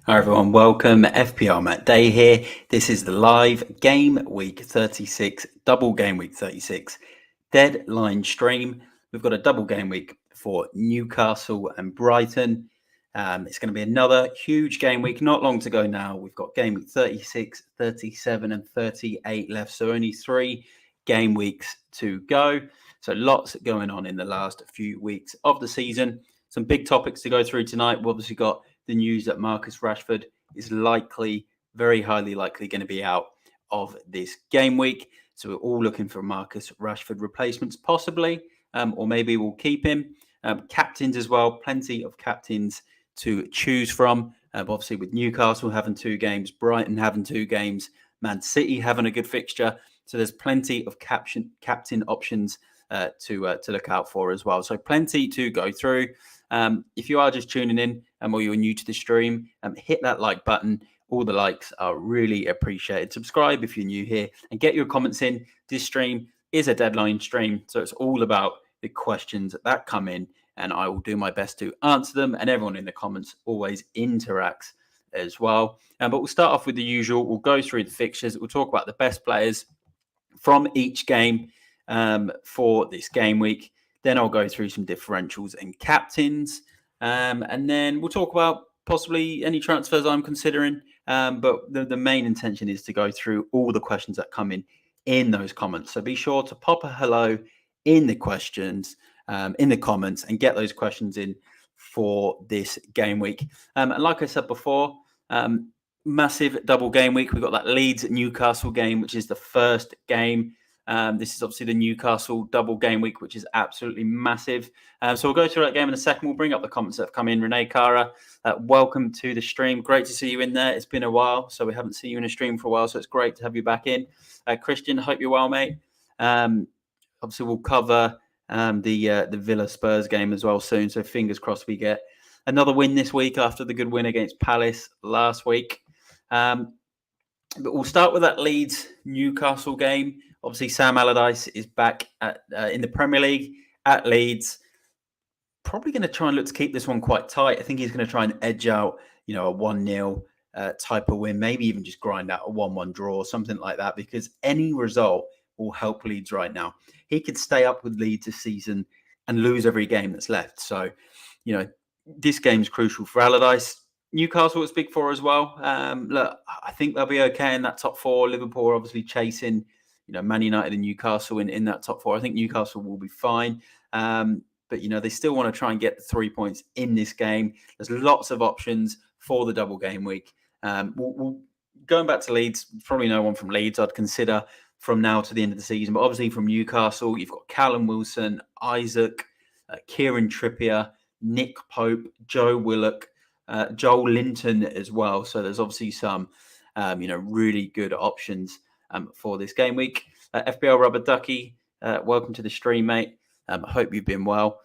Hi everyone, welcome. FPL Matt Day here. This is the live Game Week 36, double Game Week 36 deadline stream. We've got a double game week for Newcastle and Brighton. It's going to be another huge game week, not long to go now. We've got Game Week 36, 37 and 38 left, so only 3 game weeks to go. So lots going on in the last few weeks of the season. Some big topics to go through tonight. We've obviously got the news that Marcus Rashford is very highly likely going to be out of this game week. So we're all looking for Marcus Rashford replacements, possibly, or maybe we'll keep him. Captains as well, plenty of captains to choose from. Obviously, with Newcastle having 2 games, Brighton having 2 games, Man City having a good fixture. So there's plenty of captain options to look out for as well. So plenty to go through. If you are just tuning in or you're new to the stream, hit that like button. All the likes are really appreciated. Subscribe if you're new here and get your comments in. This stream is a deadline stream, so it's all about the questions that come in, and I will do my best to answer them. And everyone in the comments always interacts as well. But we'll start off with the usual. We'll go through the fixtures. We'll talk about the best players from each game for this game week. Then I'll go through some differentials and captains. And then we'll talk about possibly any transfers I'm considering. But the main intention is to go through all the questions that come in those comments. So be sure to pop a hello in the questions, in the comments, and get those questions in for this game week. And like I said before, massive double game week. We've got that Leeds Newcastle game, which is the first game. This is obviously the Newcastle double game week, which is absolutely massive. So we'll go through that game in a second. We'll bring up the comments that have come in. Renee Cara, welcome to the stream. Great to see you in there. It's been a while, so we haven't seen you in a stream for a while, so it's great to have you back in. Christian, hope you're well, mate. Obviously, we'll cover the Villa Spurs game as well soon, so fingers crossed we get another win this week after the good win against Palace last week. But we'll start with that Leeds Newcastle game. Obviously, Sam Allardyce is back in the Premier League at Leeds. Probably going to try and look to keep this one quite tight. I think he's going to try and edge out, a 1-0 type of win, maybe even just grind out a 1-1 draw, something like that, because any result will help Leeds right now. He could stay up with Leeds this season and lose every game that's left. So, this game's crucial for Allardyce. Newcastle is big for as well. Look, I think they'll be okay in that top 4. Liverpool are obviously chasing, Man United and Newcastle in that top 4. I think Newcastle will be fine. But, they still want to try and get the 3 points in this game. There's lots of options for the double game week. Going back to Leeds, probably no one from Leeds I'd consider from now to the end of the season. But obviously from Newcastle, you've got Callum Wilson, Isaac, Kieran Trippier, Nick Pope, Joe Willock, Joel Linton as well. So there's obviously some, really good options for this game week. FBL Rubber Ducky, welcome to the stream, mate. I hope you've been well.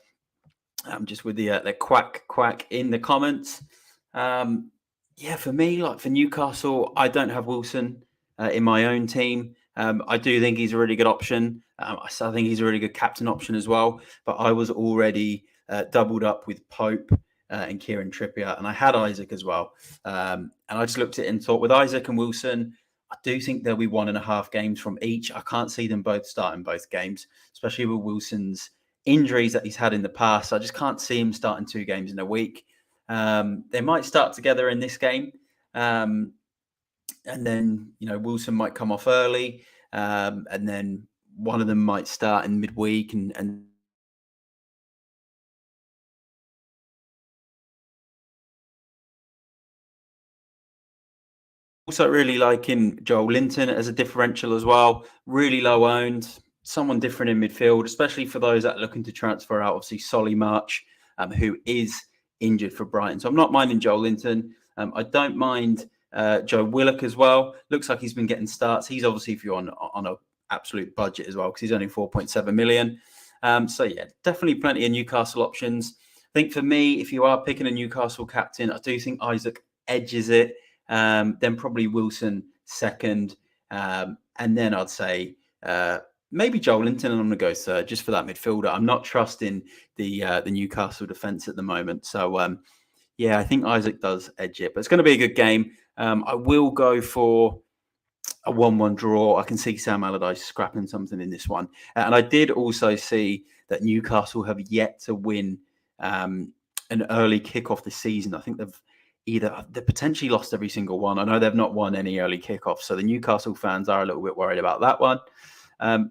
Just with the quack in the comments. For me, like for Newcastle, I don't have Wilson in my own team. I do think he's a really good option. I think he's a really good captain option as well. But I was already doubled up with Pope and Kieran Trippier, and I had Isaac as well. And I just looked at it and thought, with Isaac and Wilson, I do think there'll be 1.5 games from each. I can't see them both starting both games, especially with Wilson's injuries that he's had in the past. I just can't see him starting 2 games in a week. They might start together in this game. And then, Wilson might come off early. And then one of them might start in midweek and also really liking Joel Linton as a differential as well. Really low owned, someone different in midfield, especially for those that are looking to transfer out. Obviously, Solly March, who is injured for Brighton. So I'm not minding Joel Linton. I don't mind Joe Willock as well. Looks like he's been getting starts. He's obviously, if you're on an absolute budget as well, because he's only 4.7 million. Definitely plenty of Newcastle options. I think for me, if you are picking a Newcastle captain, I do think Isaac edges it. Then probably Wilson second. And then I'd say maybe Joel Linton, and I'm going to go third just for that midfielder. I'm not trusting the Newcastle defence at the moment. So, Yeah, I think Isaac does edge it, but it's going to be a good game. I will go for a 1-1 draw. I can see Sam Allardyce scrapping something in this one. And I did also see that Newcastle have yet to win an early kickoff this season. I think they've potentially lost every single one. I know they've not won any early kickoffs, so the Newcastle fans are a little bit worried about that one.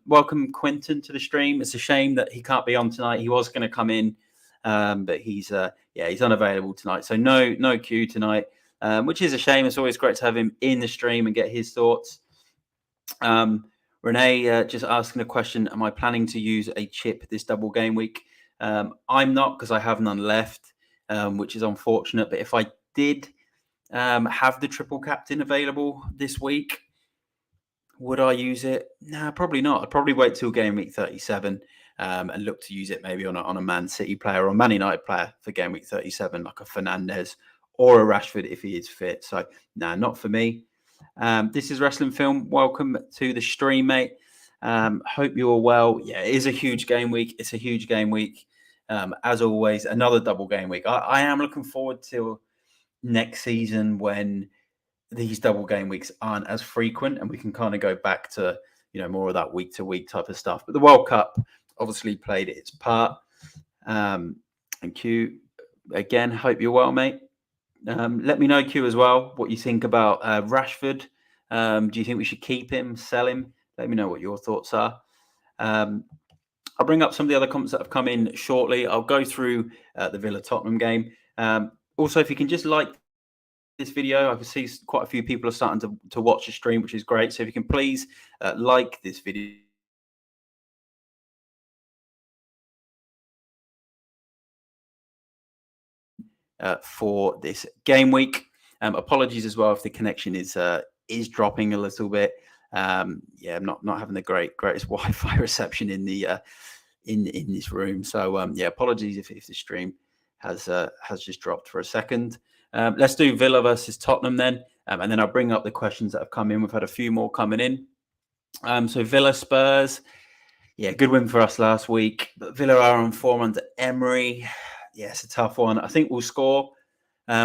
Welcome Quinton to the stream. It's a shame that he can't be on tonight. He was going to come in, but he's unavailable tonight. So no Q tonight. Which is a shame. It's always great to have him in the stream and get his thoughts. Renee just asking a question: am I planning to use a chip this double game week? I'm not, because I have none left, which is unfortunate. But if I did have the triple captain available this week, would I use it? Nah, probably not. I'd probably wait till game week 37 and look to use it maybe on a Man City player or Man United player for game week 37, like a Fernandes or a Rashford if he is fit. So, not for me. This is Wrestling Film. Welcome to the stream, mate. Hope you're well. Yeah, it is a huge game week. It's a huge game week. As always, another double game week. I am looking forward to next season when these double game weeks aren't as frequent and we can kind of go back to, more of that week to week type of stuff. But the World Cup obviously played its part. And Q, again, hope you're well, mate. Let me know, Q, as well, what you think about Rashford. Do you think we should keep him, sell him? Let me know what your thoughts are. I'll bring up some of the other comments that have come in shortly. I'll go through the Villa-Tottenham game. Also, if you can just like this video, I can see quite a few people are starting to watch the stream, which is great. So if you can please like this video. For this game week. Apologies as well if the connection is dropping a little bit. I'm not having the greatest Wi-Fi reception in the in this room. So apologies if the stream has just dropped for a second. Let's do Villa versus Tottenham then, and then I'll bring up the questions that have come in. We've had a few more coming in. So Villa Spurs. Yeah, good win for us last week. But Villa are on form under Emery. Yeah, it's a tough one. I think we'll score.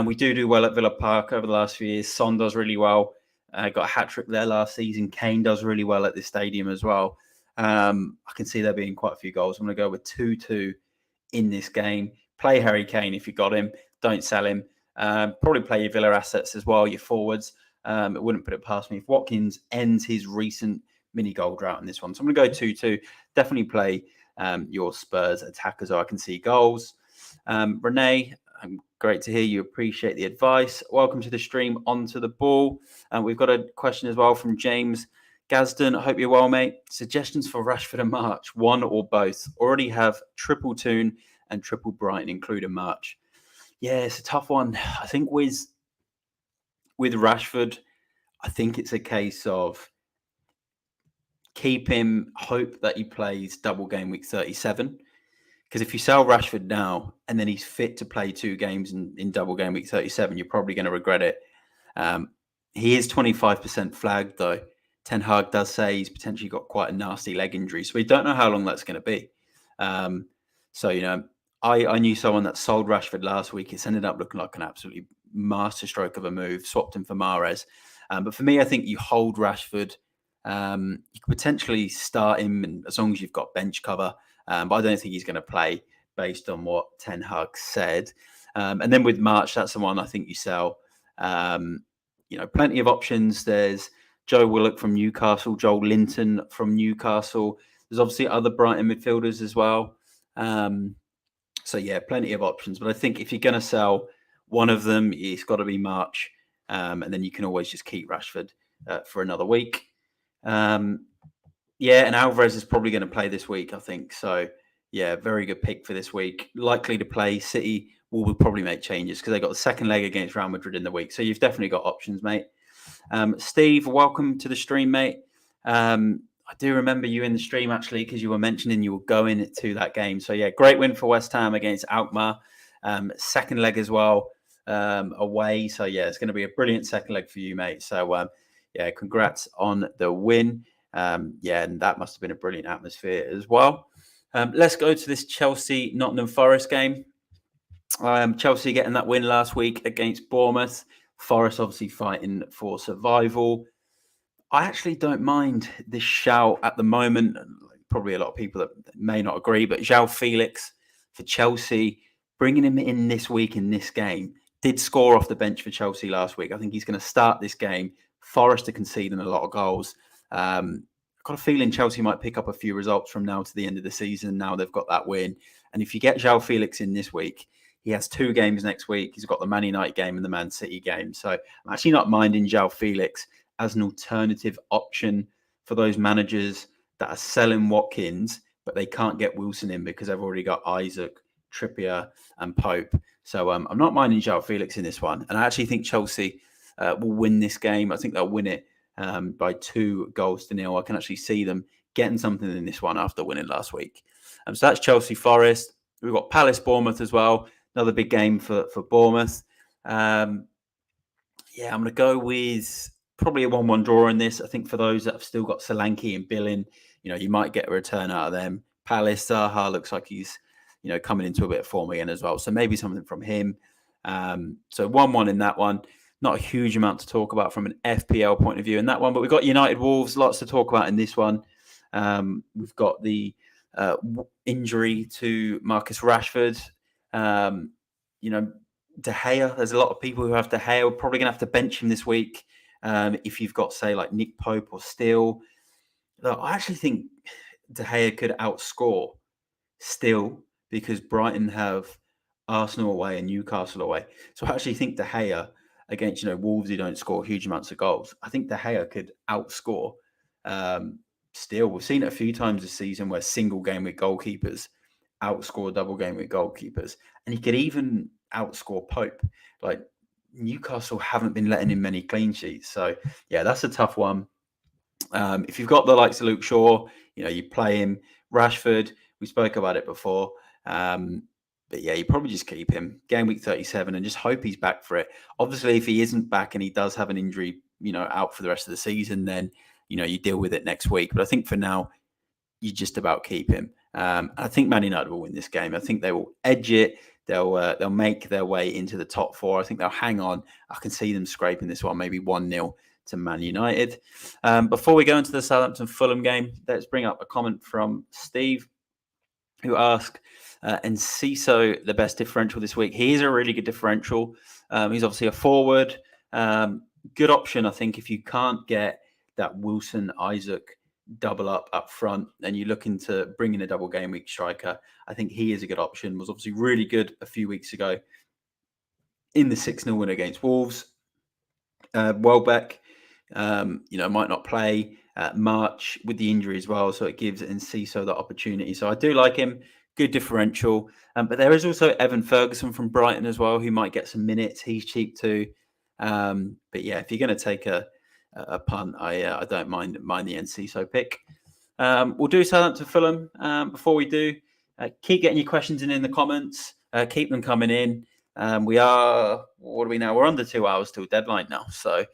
We do well at Villa Park over the last few years. Son does really well. Got a hat-trick there last season. Kane does really well at this stadium as well. I can see there being quite a few goals. I'm going to go with 2-2 in this game. Play Harry Kane if you got him. Don't sell him. Probably play your Villa assets as well, your forwards. It wouldn't put it past me. If Watkins ends his recent mini goal drought in this one. So I'm going to go 2-2. Definitely play your Spurs attackers so I can see goals. Renee, great to hear you. Appreciate the advice. Welcome to the stream. Onto the ball. We've got a question as well from James Gazdon. I hope you're well, mate. Suggestions for Rashford and March, one or both. Already have triple Toon and triple Brighton including March. Yeah, it's a tough one. I think with Rashford, I think it's a case of keep him, hope that he plays double game week 37. Because if you sell Rashford now and then he's fit to play 2 games in double game week 37, you're probably going to regret it. He is 25% flagged, though. Ten Hag does say he's potentially got quite a nasty leg injury. So we don't know how long that's going to be. I knew someone that sold Rashford last week. It's ended up looking like an absolutely masterstroke of a move. Swapped him for Mahrez. But for me, I think you hold Rashford. You could potentially start him as long as you've got bench cover. But I don't think he's going to play based on what Ten Hag said. And then with March, that's the one I think you sell. Plenty of options. There's Joe Willock from Newcastle, Joel Linton from Newcastle. There's obviously other Brighton midfielders as well. Plenty of options. But I think if you're going to sell one of them, it's got to be March. And then you can always just keep Rashford for another week. And Alvarez is probably going to play this week, I think. So, very good pick for this week. Likely to play. City will probably make changes because they got the second leg against Real Madrid in the week. So you've definitely got options, mate. Steve, welcome to the stream, mate. I do remember you in the stream, actually, because you were mentioning you were going to that game. So, great win for West Ham against Alkmaar. Second leg as well away. So, it's going to be a brilliant second leg for you, mate. So, congrats on the win. And that must have been a brilliant atmosphere as well. Let's go to this Chelsea-Nottingham Forest game. Chelsea getting that win last week against Bournemouth. Forest obviously fighting for survival. I actually don't mind this shout at the moment. Probably a lot of people that may not agree, but João Felix for Chelsea, bringing him in this week in this game, did score off the bench for Chelsea last week. I think he's going to start this game. Forest are conceding a lot of goals. I've got a feeling Chelsea might pick up a few results from now to the end of the season. Now they've got that win. And if you get João Felix in this week, he has 2 games next week. He's got the Man United game and the Man City game. So I'm actually not minding João Felix as an alternative option for those managers that are selling Watkins, but they can't get Wilson in because they've already got Isaac, Trippier, and Pope. So I'm not minding João Felix in this one. And I actually think Chelsea will win this game. I think they'll win it by 2-0. I can actually see them getting something in this one after winning last week. So that's Chelsea Forest. We've got Palace Bournemouth as well. Another big game for Bournemouth. I'm going to go with probably a 1-1 draw in this. I think for those that have still got Solanke and Billing, you might get a return out of them. Palace, Zaha looks like he's, coming into a bit of form again as well. So maybe something from him. So 1-1 in that one. Not a huge amount to talk about from an FPL point of view in that one, but we've got United Wolves, lots to talk about in this one. We've got the injury to Marcus Rashford. De Gea, there's a lot of people who have De Gea. We're probably going to have to bench him this week. If you've got, say, like Nick Pope or Steele. I actually think De Gea could outscore Steele because Brighton have Arsenal away and Newcastle away. So I actually think De Gea against, Wolves who don't score huge amounts of goals, I think De Gea could outscore Steele. We've seen it a few times this season where single game with goalkeepers outscore double game with goalkeepers. And he could even outscore Pope. Like, Newcastle haven't been letting in many clean sheets. So, yeah, that's a tough one. If you've got the likes of Luke Shaw, you play him. Rashford, we spoke about it before. But yeah, you probably just keep him. Game week 37 and just hope he's back for it. Obviously, if he isn't back and he does have an injury, out for the rest of the season, then, you deal with it next week. But I think for now, you just about keep him. I think Man United will win this game. I think they will edge it. They'll make their way into the top 4. I think they'll hang on. I can see them scraping this one, maybe 1-0 to Man United. Before we go into the Southampton-Fulham game, let's bring up a comment from Steve, who asked, Enciso the best differential this week? He is a really good differential. He's obviously a forward. Good option, I think, if you can't get that Wilson-Isaac double up front and you're looking to bring in a double game week striker. I think he is a good option. Was obviously really good a few weeks ago in the 6-0 win against Wolves. Welbeck, might not play March with the injury as well, so it gives Enciso the opportunity. So I do like him. Good differential. But there is also Evan Ferguson from Brighton as well, who might get some minutes. He's cheap too. But yeah, if you're going to take a punt, I don't mind the Enciso pick. We'll do Southampton Fulham. Before we do, keep getting your questions in the comments. Keep them coming in. What are we now? We're under 2 hours till deadline now. So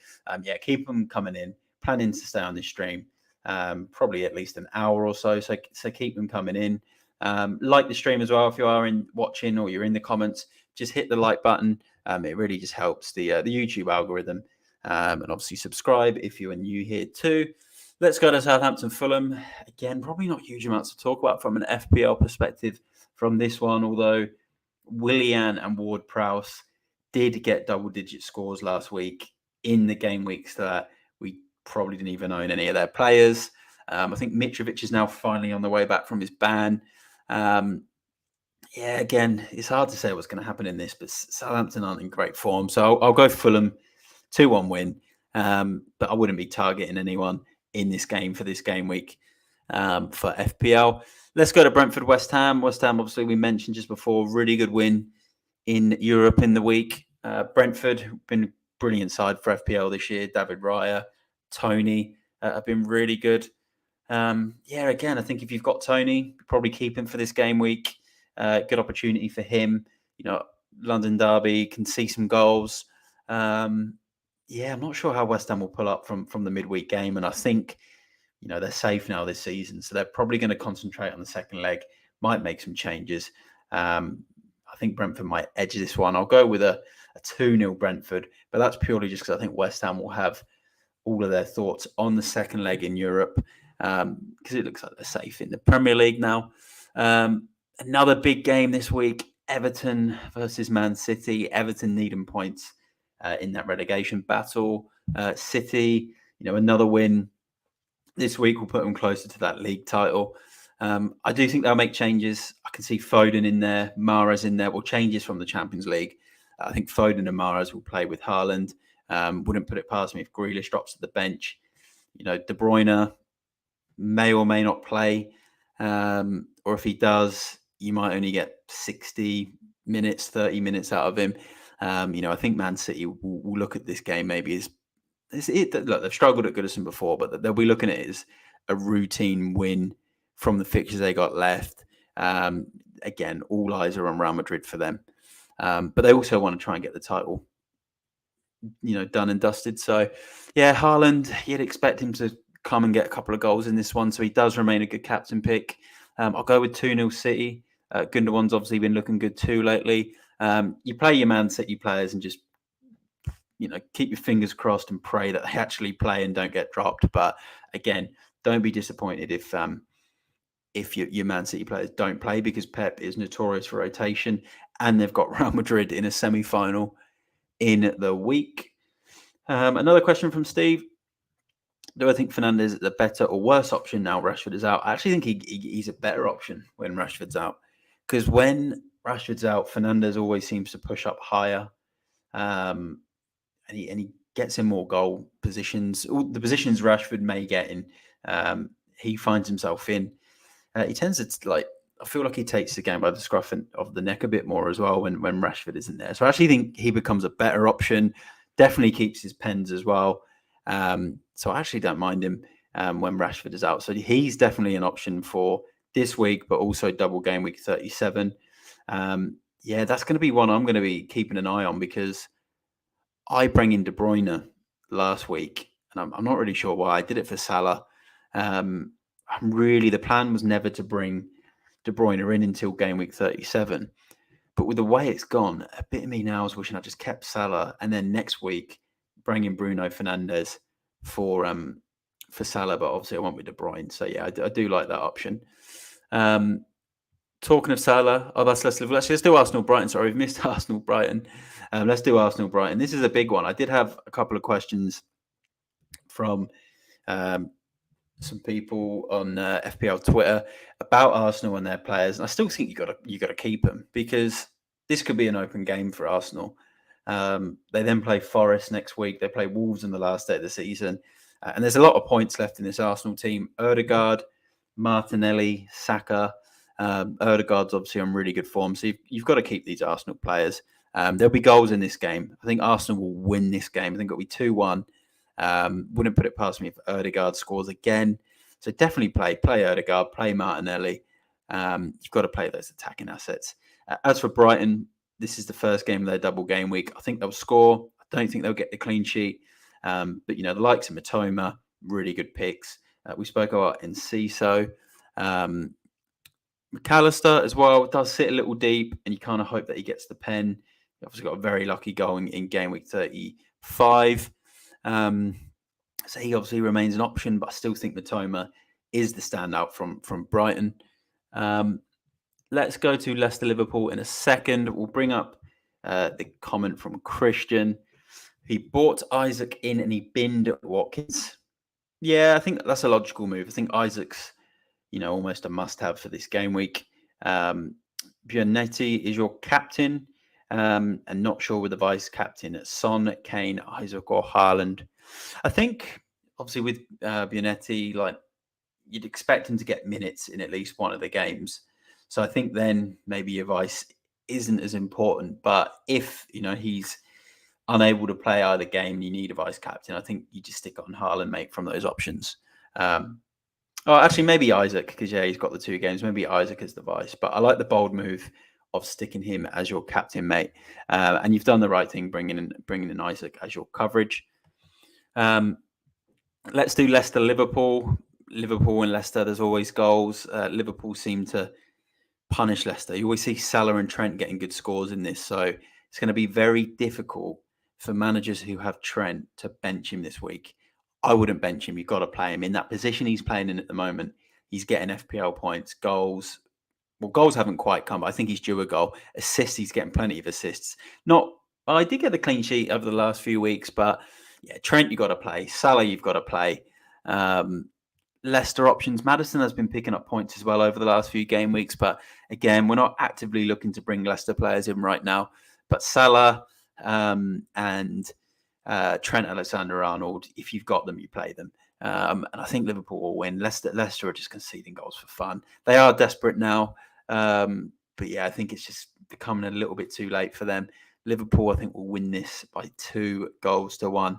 keep them coming in. Planning to stay on this stream probably at least an hour or so. So keep them coming in. Like the stream as well if you are watching or you're in the comments. Just hit the like button. It really just helps the YouTube algorithm. And obviously subscribe if you are new here too. Let's go to Southampton Fulham. Again, probably not huge amounts to talk about from an FPL perspective from this one, although Willian and Ward-Prowse did get double-digit scores last week in the game weeks that we probably didn't even own any of their players. I think Mitrovic is now finally on the way back from his ban. Again, it's hard to say what's going to happen in this, but Southampton aren't in great form. So I'll go Fulham 2-1 win. But I wouldn't be targeting anyone in this game for this game week for FPL. Let's go to Brentford West Ham. West Ham, obviously, we mentioned just before, really good win in Europe in the week. Brentford been a brilliant side for FPL this year. David Raya, Tony have been really good. Again, I think if you've got Tony, probably keep him for this game week. Good opportunity for him. London derby, can see some goals. I'm not sure how West Ham will pull up from the midweek game. And I think, they're safe now this season. So they're probably going to concentrate on the second leg, might make some changes. I I think Brentford might edge this one. I'll go with a 2-0 Brentford, but that's purely just because I think West Ham will have all of their thoughts on the second leg in Europe, because it looks like they're safe in the Premier League now. Another big game this week, Everton versus Man City. Everton needing points in that relegation battle. City, another win this week will put them closer to that league title. I do think they'll make changes. I can see Foden in there, Mahrez in there. Well, changes from the Champions League. I think Foden and Mahrez will play with Haaland. Wouldn't put it past me if Grealish drops to the bench. De Bruyne may or may not play. Or if he does, you might only get 60 minutes, 30 minutes out of him. I think Man City will look at this game maybe as look, they've struggled at Goodison before, but they'll be looking at it as a routine win from the fixtures they got left. Again, all eyes are on Real Madrid for them. But they also want to try and get the title, done and dusted. So, yeah, Haaland, you'd expect him to come and get a couple of goals in this one. So he does remain a good captain pick. I'll go with 2-0 City. Gundogan's obviously been looking good too lately. You play your Man City players and just keep your fingers crossed and pray that they actually play and don't get dropped. But again, don't be disappointed if your Man City players don't play, because Pep is notorious for rotation, and they've got Real Madrid in a semi-final in the week. Another question from Steve. Do I think Fernandes is a better or worse option now Rashford is out? I actually think he's a better option when Rashford's out, because when Rashford's out, Fernandes always seems to push up higher. And he gets in more goal positions. All the positions Rashford may get in, he finds himself in. He tends to I feel like he takes the game by the scruff of the neck a bit more as well when Rashford isn't there. So I actually think he becomes a better option. Definitely keeps his pens as well. So I actually don't mind him when Rashford is out. So he's definitely an option for this week, but also double game week 37. Yeah, that's going to be one I'm going to be keeping an eye on, because I bring in De Bruyne last week, and I'm not really sure why. I did it for Salah. The plan was never to bring De Bruyne in until game week 37. But with the way it's gone, a bit of me now is wishing I just kept Salah, and then next week bring in Bruno Fernandes for Salah. But obviously I went with De Bruyne. So yeah, I do like that option. Talking of Salah, let's do Arsenal Brighton. Sorry, we've missed Arsenal Brighton. Let's do Arsenal Brighton. This is a big one. I did have a couple of questions from some people on FPL Twitter about Arsenal and their players, and I still think you got to keep them, because this could be an open game for Arsenal. They then play Forest next week. They play Wolves on the last day of the season, and there's a lot of points left in this Arsenal team. Odegaard, Martinelli, Saka. Odegaard's obviously on really good form, so you've got to keep these Arsenal players. There'll be goals in this game. I think Arsenal will win this game. I think it'll be 2-1. Wouldn't put it past me if Odegaard scores again. So definitely play Odegaard, play Martinelli. You've got to play those attacking assets. As for Brighton, this is the first game of their double game week. I think they'll score. I don't think they'll get the clean sheet. But the likes of Matoma, really good picks. We spoke about Enciso. McAllister as well does sit a little deep, and you kind of hope that he gets the pen. He obviously got a very lucky goal in game week 35. So he obviously remains an option, but I still think Matoma is the standout from Brighton. Let's go to Leicester-Liverpool in a second. We'll bring up the comment from Christian. He bought Isaac in and he binned Watkins. Yeah, I think that's a logical move. I think Isaac's almost a must-have for this game week. Bionetti is your captain, and not sure with the vice captain. Son, Kane, Isaac, or Haaland. I think, obviously, with Bionetti, you'd expect him to get minutes in at least one of the games. So I think then maybe your vice isn't as important. But if he's unable to play either game, you need a vice captain. I think you just stick on Haaland, mate, from those options. Actually, maybe Isaac, because he's got the 2 games. Maybe Isaac as the vice, but I like the bold move of sticking him as your captain, mate. And you've done the right thing, bringing in Isaac as your coverage. Let's do Leicester-Liverpool. Liverpool and Leicester, there's always goals. Liverpool seem to punish Leicester. You always see Salah and Trent getting good scores in this, so it's going to be very difficult for managers who have Trent to bench him this week. I wouldn't bench him. You've got to play him in that position he's playing in at the moment. He's getting FPL points, goals. Well, goals haven't quite come, but I think he's due a goal. Assists, he's getting plenty of assists. I did get the clean sheet over the last few weeks, but yeah, Trent, you've got to play. Salah, you've got to play. Leicester options. Maddison has been picking up points as well over the last few game weeks, but again, we're not actively looking to bring Leicester players in right now. But Salah and Trent Alexander-Arnold, if you've got them, you play them. And I think Liverpool will win. Leicester are just conceding goals for fun. They are desperate now. But yeah, I think it's just becoming a little bit too late for them. Liverpool, I think, will win this by 2-1.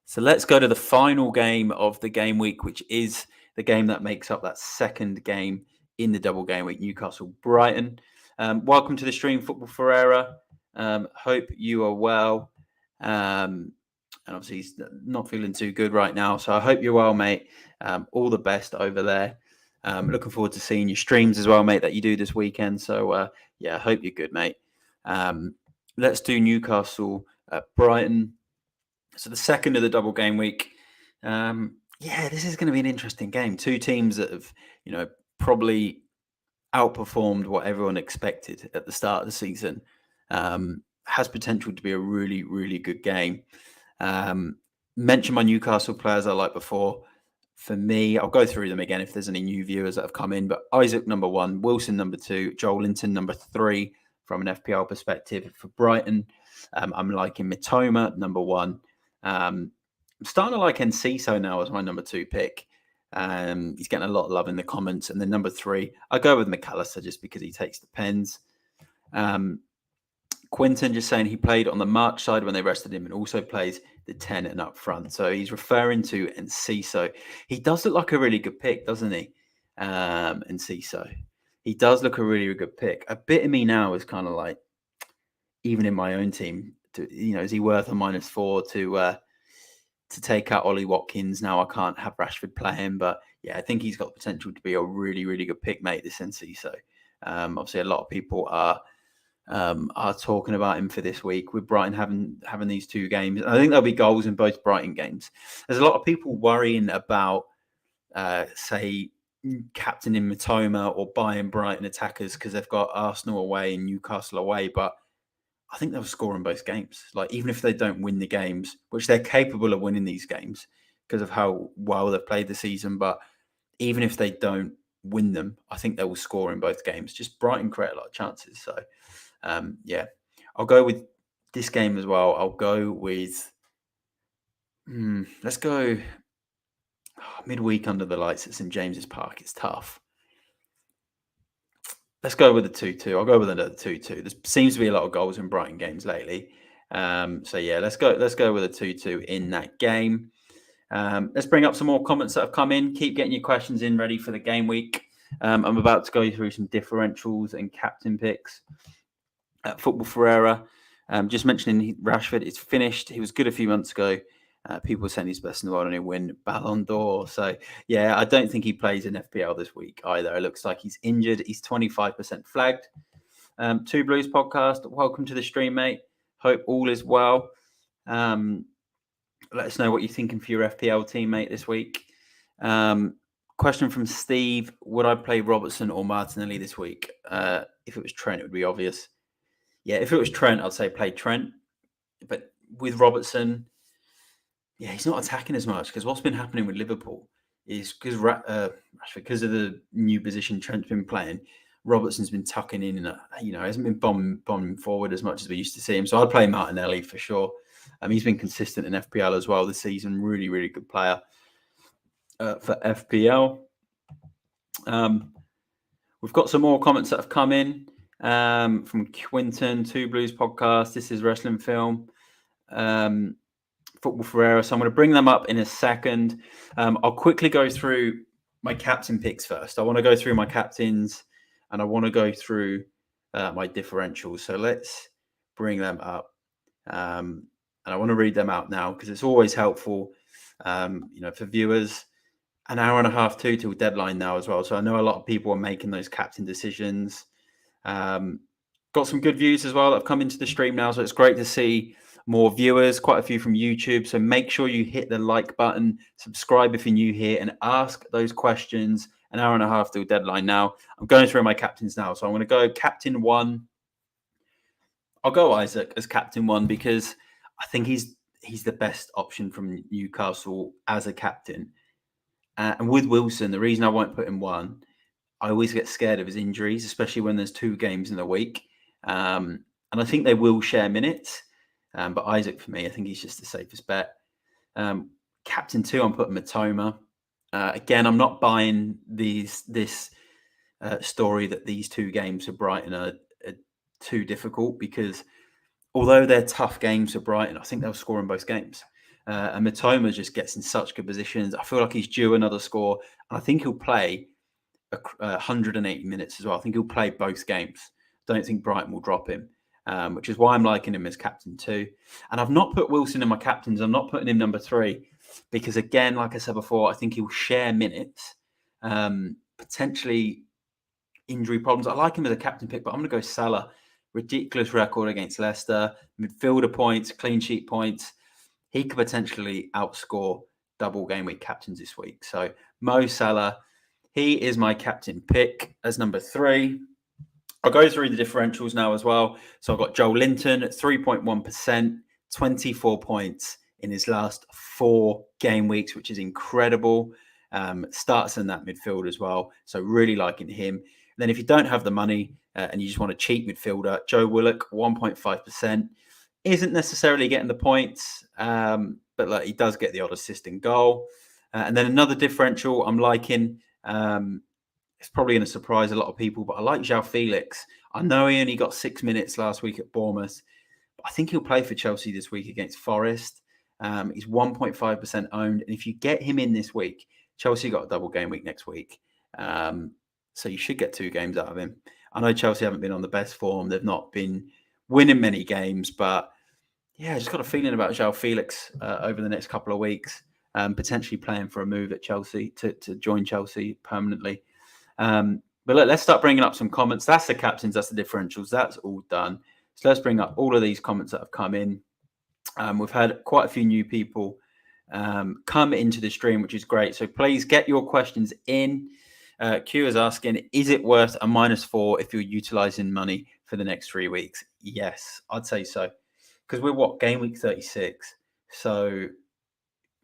So let's go to the final game of the game week, which is the game that makes up that second game in the double game week, Newcastle-Brighton. Welcome to the stream, Football Ferreira. Hope you are well. And obviously he's not feeling too good right now, so I hope you're well, mate. All the best over there. Looking forward to seeing your streams as well, mate, that you do this weekend. So, yeah, I hope you're good, mate. Let's do Newcastle Brighton. So the second of the double game week. Yeah, this is going to be an interesting game. Two teams that have, probably outperformed what everyone expected at the start of the season. Has potential to be a really, really good game. Mention my Newcastle players I liked before. For me, I'll go through them again if there's any new viewers that have come in. But Isaac, number 1, Wilson, number 2, Joel Linton, number 3, from an FPL perspective for Brighton. I'm liking Mitoma, number 1. I'm starting to like Enciso now as my number 2 pick. He's getting a lot of love in the comments. And then number 3, I go with McAllister just because he takes the pens. Quinton just saying he played on the March side when they rested him and also plays the 10 and up front. So he's referring to Enciso. He does look like a really good pick, doesn't he? Enciso. He does look a really, really good pick. A bit of me now is kind of like, even in my own team, is he worth a -4 to take out Ollie Watkins? Now I can't have Rashford play him, but yeah, I think he's got the potential to be a really, really good pick, mate, this Enciso. Obviously, a lot of people are talking about him for this week with Brighton having these 2 games. I think there'll be goals in both Brighton games. There's a lot of people worrying about, say, captaining Mitoma or buying Brighton attackers because they've got Arsenal away and Newcastle away, but I think they'll score in both games. Like, even if they don't win the games, which they're capable of winning these games because of how well they've played the season, but even if they don't win them, I think they will score in both games. Just Brighton create a lot of chances. So, yeah, I'll go with this game as well. I'll go with, let's go midweek under the lights at St. James's Park. It's tough. Let's go with the 2-2. I'll go with another 2-2. There seems to be a lot of goals in Brighton games lately. So yeah, let's go with a 2-2 in that game. Let's bring up some more comments that have come in. Keep getting your questions in ready for the game week. I'm about to go through some differentials and captain picks. Football Ferreira, just mentioning Rashford, it's finished. He was good a few months ago. People were saying he's best in the world and he'll win Ballon d'Or. So, yeah, I don't think he plays in FPL this week either. It looks like he's injured. He's 25% flagged. Two Blues podcast. Welcome to the stream, mate. Hope all is well. Let us know what you're thinking for your FPL teammate this week. Question from Steve. Would I play Robertson or Martinelli this week? If it was Trent, it would be obvious. Yeah, if it was Trent, I'd say play Trent. But with Robertson, yeah, he's not attacking as much because what's been happening with Liverpool is because of the new position Trent's been playing, Robertson's been tucking in and hasn't been bombing forward as much as we used to see him. So I'd play Martinelli for sure. He's been consistent in FPL as well this season. Really, really good player for FPL. We've got some more comments that have come in from Quinton, Two Blues podcast. This is Wrestling Film. Football Ferreira. So I'm going to bring them up in a second. I'll quickly go through my captain picks first. I want to go through my captains and I want to go through my differentials. So let's bring them up. And I want to read them out now because it's always helpful, for viewers. an hour and a half too till deadline now as well. So I know a lot of people are making those captain decisions. Got some good views as well that have come into the stream now. So it's great to see more viewers, quite a few from YouTube. So make sure you hit the like button, subscribe if you're new here, and ask those questions. An hour and a half till deadline now. I'm going through my captains now. So I'm going to go captain 1. I'll go Isaac as captain 1 because I think he's the best option from Newcastle as a captain. And with Wilson, the reason I won't put him 1, I always get scared of his injuries, especially when there's 2 games in a week. And I think they will share minutes. But Isaac, for me, I think he's just the safest bet. Captain 2, I'm putting Matoma. Again, I'm not buying this story that these 2 games for Brighton are too difficult, because although they're tough games for Brighton, I think they'll score in both games. And Matoma just gets in such good positions. I feel like he's due another score. And I think he'll play 180 minutes as well. I think he'll play both games. Don't think Brighton will drop him, which is why I'm liking him as captain 2. And I've not put Wilson in my captains. I'm not putting him number 3 because, again, like I said before, I think he'll share minutes, potentially injury problems. I like him as a captain pick, but I'm going to go Salah. Ridiculous record against Leicester, midfielder points, clean sheet points. He could potentially outscore double game week captains this week. So Mo Salah, he is my captain pick as number 3. I'll go through the differentials now as well. So I've got Joel Linton at 3.1%, 24 points in his last 4 game weeks, which is incredible. Starts in that midfield as well. So really liking him. And then if you don't have the money and you just want a cheap midfielder, Joe Willock, 1.5%. Isn't necessarily getting the points, but like, he does get the odd assist and goal. And then another differential I'm liking, it's probably going to surprise a lot of people, but I like João Felix. I know he only got 6 minutes last week at Bournemouth, but I think he'll play for Chelsea this week against Forest. He's 1.5% owned. And if you get him in this week, Chelsea got a double game week next week. So you should get 2 games out of him. I know Chelsea haven't been on the best form. They've not been winning many games, but yeah, I just got a feeling about João Felix over the next couple of weeks, potentially playing for a move at Chelsea to join Chelsea permanently. But look, let's start bringing up some comments. That's the captains, that's the differentials. That's all done. So let's bring up all of these comments that have come in. We've had quite a few new people come into the stream, which is great. So please get your questions in. Q is asking, is it worth a -4 if you're utilizing money for the next 3 weeks? Yes, I'd say so. Because we're game week 36. So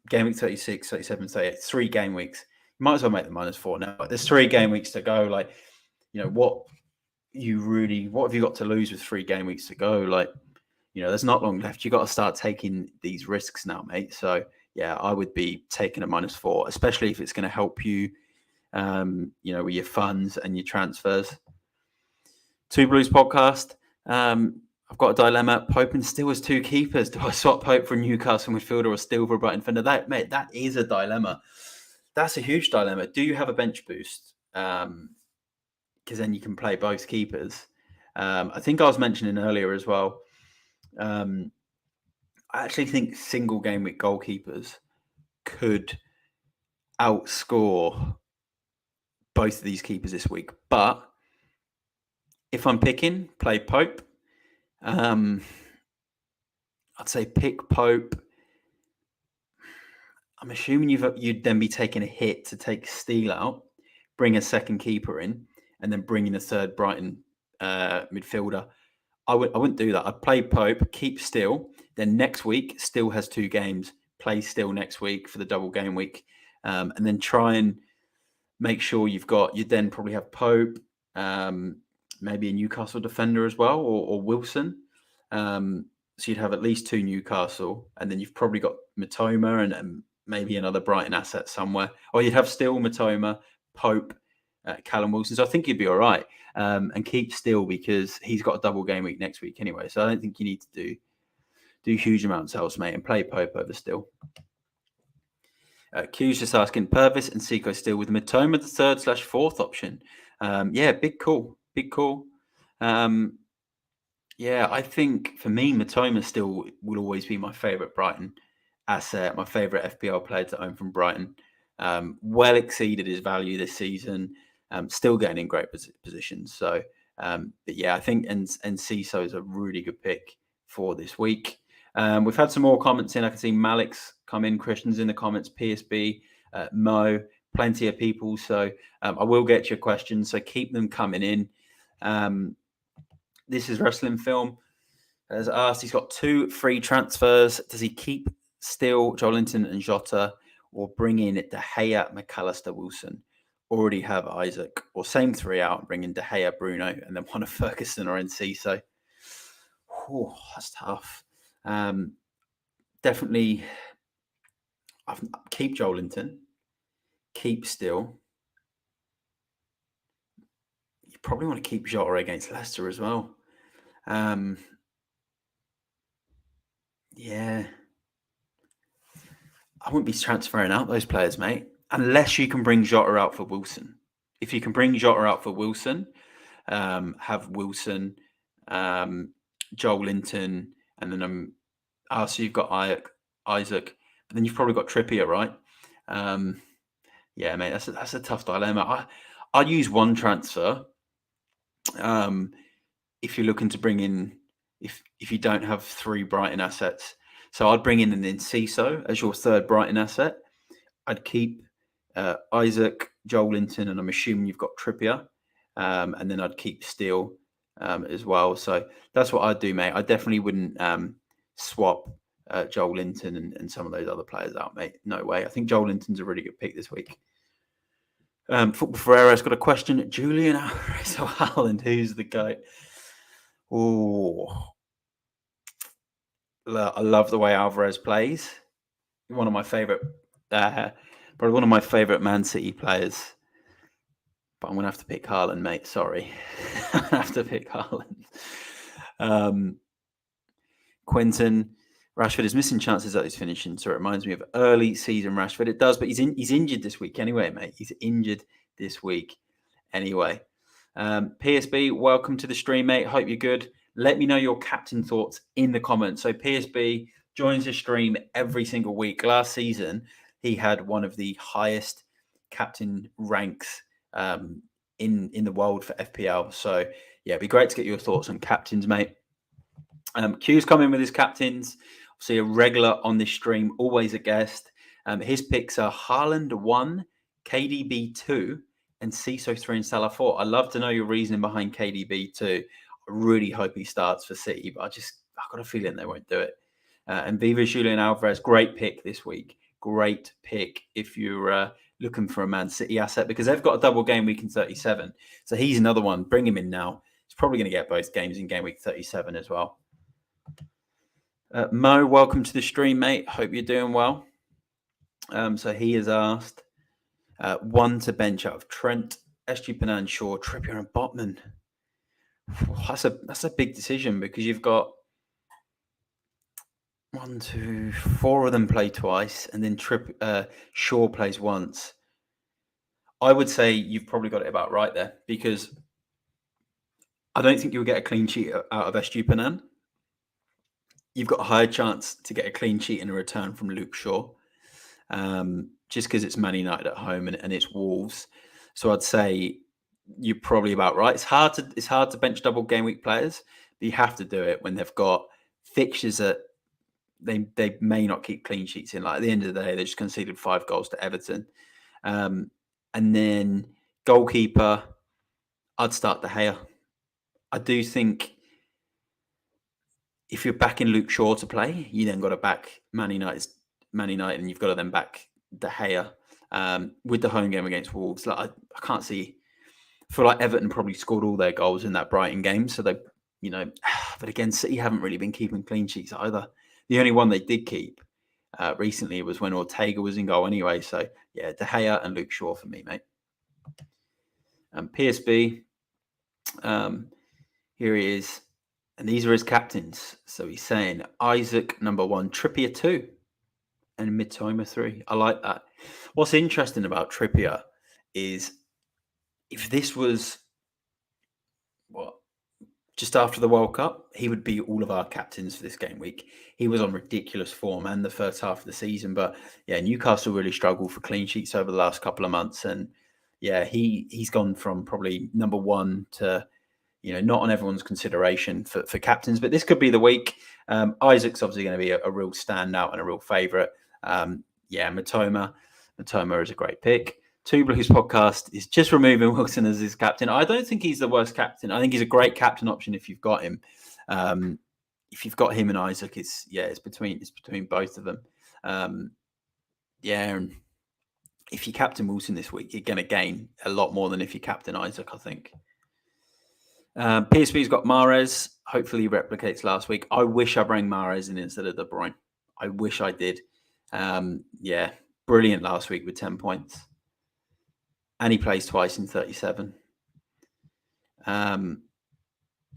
game week 36, 37, 38, 3 game weeks. You might as well make the -4 now. But there's 3 game weeks to go. Like, what have you got to lose with 3 game weeks to go? Like, there's not long left. You got to start taking these risks now, mate. So yeah, I would be taking a -4, especially if it's going to help you, with your funds and your transfers. Two Blues podcast. I've got a dilemma. Pope and Steele as 2 keepers. Do I swap Pope for a Newcastle midfielder or Steele for a Brighton defender? That is a dilemma. That's a huge dilemma. Do you have a bench boost? Because then you can play both keepers. I think I was mentioning earlier as well. I actually think single game week goalkeepers could outscore both of these keepers this week. But if I'm picking, play Pope. I'd say pick Pope. I'm assuming you'd then be taking a hit to take Steele out, bring a second keeper in, and then bring in a third Brighton midfielder. I wouldn't do that. I'd play Pope, keep Steele. Then next week, Steele has 2 games. Play Steele next week for the double game week, and then try and make sure you'd then probably have Pope, maybe a Newcastle defender as well, or Wilson. So you'd have at least 2 Newcastle, and then you've probably got Matoma and maybe another Brighton asset somewhere. Or you'd have Steele, Matoma, Pope, Callum Wilson. So I think you'd be all right. And keep Steele because he's got a double game week next week anyway. So I don't think you need to do huge amounts else, mate, and play Pope over Steele. Q's just asking, Purvis and Seco Steele with Matoma the 3rd/4th option. Yeah, big call. Yeah, I think for me, Matoma still will always be my favourite Brighton asset, my favourite FPL player to own from Brighton. Well exceeded his value this season. Still getting in great positions. So, but yeah, I think and Ciso is a really good pick for this week. We've had some more comments in. I can see Malik's come in, Christian's in the comments, PSB, Mo, plenty of people. So I will get your questions. So keep them coming in. This is Wrestling Film. Has asked, he's got 2 free transfers. Does he keep still Joelinton and Jota or bring in De Gea, McAllister, Wilson? Already have Isaac, or same 3 out and bring in De Gea, Bruno, and then one of Ferguson or NC. So that's tough. Definitely keep Joelinton, keep still. You probably want to keep Jota against Leicester as well. Yeah. I wouldn't be transferring out those players, mate, unless you can bring Jota out for Wilson. If you can bring Jota out for Wilson, have Wilson, Joelinton, and then so you've got Isaac, but then you've probably got Trippier, right? Yeah, mate, that's a tough dilemma. I'd use one transfer if you're looking to bring in, if you don't have 3 Brighton assets. So I'd bring in an Enciso as your 3rd Brighton asset. I'd keep Isaac, Joelinton, and I'm assuming you've got Trippier. And then I'd keep Steele as well. So that's what I'd do, mate. I definitely wouldn't swap Joelinton and some of those other players out, mate. No way. I think Joelinton's a really good pick this week. Football Ferreira's got a question. Julian Alvarez or Haaland, who's the GOAT? Oh, I love the way Alvarez plays. One of my favourite, probably one of my favourite Man City players. But I'm going to have to pick Haaland, mate. Sorry. I have to pick Haaland. Quentin, Rashford is missing chances that he's finishing. So it reminds me of early season Rashford. It does, but he's injured this week anyway, mate. He's injured this week anyway. PSB, welcome to the stream, mate. Hope you're good. Let me know your captain thoughts in the comments. So PSB joins the stream every single week. Last season, he had one of the highest captain ranks in the world for FPL. So yeah, it'd be great to get your thoughts on captains, mate. Q's coming with his captains. Obviously a regular on this stream, always a guest. His picks are Haaland 1, KDB 2, and Ciso 3 and Salah 4. I'd love to know your reasoning behind KDB 2. I really hope he starts for City, but I've got a feeling they won't do it. And Viva Julian Alvarez, great pick this week. Great pick if you're looking for a Man City asset, because they've got a double game week in 37. So he's another one. Bring him in now. He's probably going to get both games in game week 37 as well. Mo, welcome to the stream, mate. Hope you're doing well. So he has asked 1 to bench out of Trent, Estupiñán, Shaw, Trippier, and Botman. That's a big decision, because you've got 1, 2, 4 of them play twice, and then Shaw plays once. I would say you've probably got it about right there, because I don't think you'll get a clean sheet out of Estupiñán. You've got a higher chance to get a clean sheet in a return from Luke Shaw, just because it's Man United at home and it's Wolves. So I'd say you're probably about right. It's hard to bench double game week players, but you have to do it when they've got fixtures that they may not keep clean sheets in. Like at the end of the day, they just conceded 5 goals to Everton. And then goalkeeper, I'd start De Gea. I do think if you're backing Luke Shaw to play, you then got to back Man United, and you've got to then back De Gea with the home game against Wolves. Like I can't see. I feel like Everton probably scored all their goals in that Brighton game, so they, but again, City haven't really been keeping clean sheets either. The only one they did keep recently was when Ortega was in goal anyway. So yeah, De Gea and Luke Shaw for me, mate. PSB, here he is. And these are his captains. So he's saying Isaac, number 1, Trippier 2, and Mitoma 3. I like that. What's interesting about Trippier is if this was, just after the World Cup, he would be all of our captains for this game week. He was on ridiculous form and the first half of the season. But yeah, Newcastle really struggled for clean sheets over the last couple of months. And yeah, he's gone from probably number one to, not on everyone's consideration for captains. But this could be the week. Isaac's obviously going to be a real standout and a real favourite. Matoma is a great pick. Two Blues podcast is just removing Wilson as his captain. I don't think he's the worst captain. I think he's a great captain option if you've got him. If you've got him and Isaac, it's between both of them. And if you captain Wilson this week, you're going to gain a lot more than if you captain Isaac, I think. PSV's got Mahrez. Hopefully he replicates last week. I wish I bring Mahrez in instead of De Bruyne. I wish I did. Brilliant last week with 10 points. And he plays twice in 37.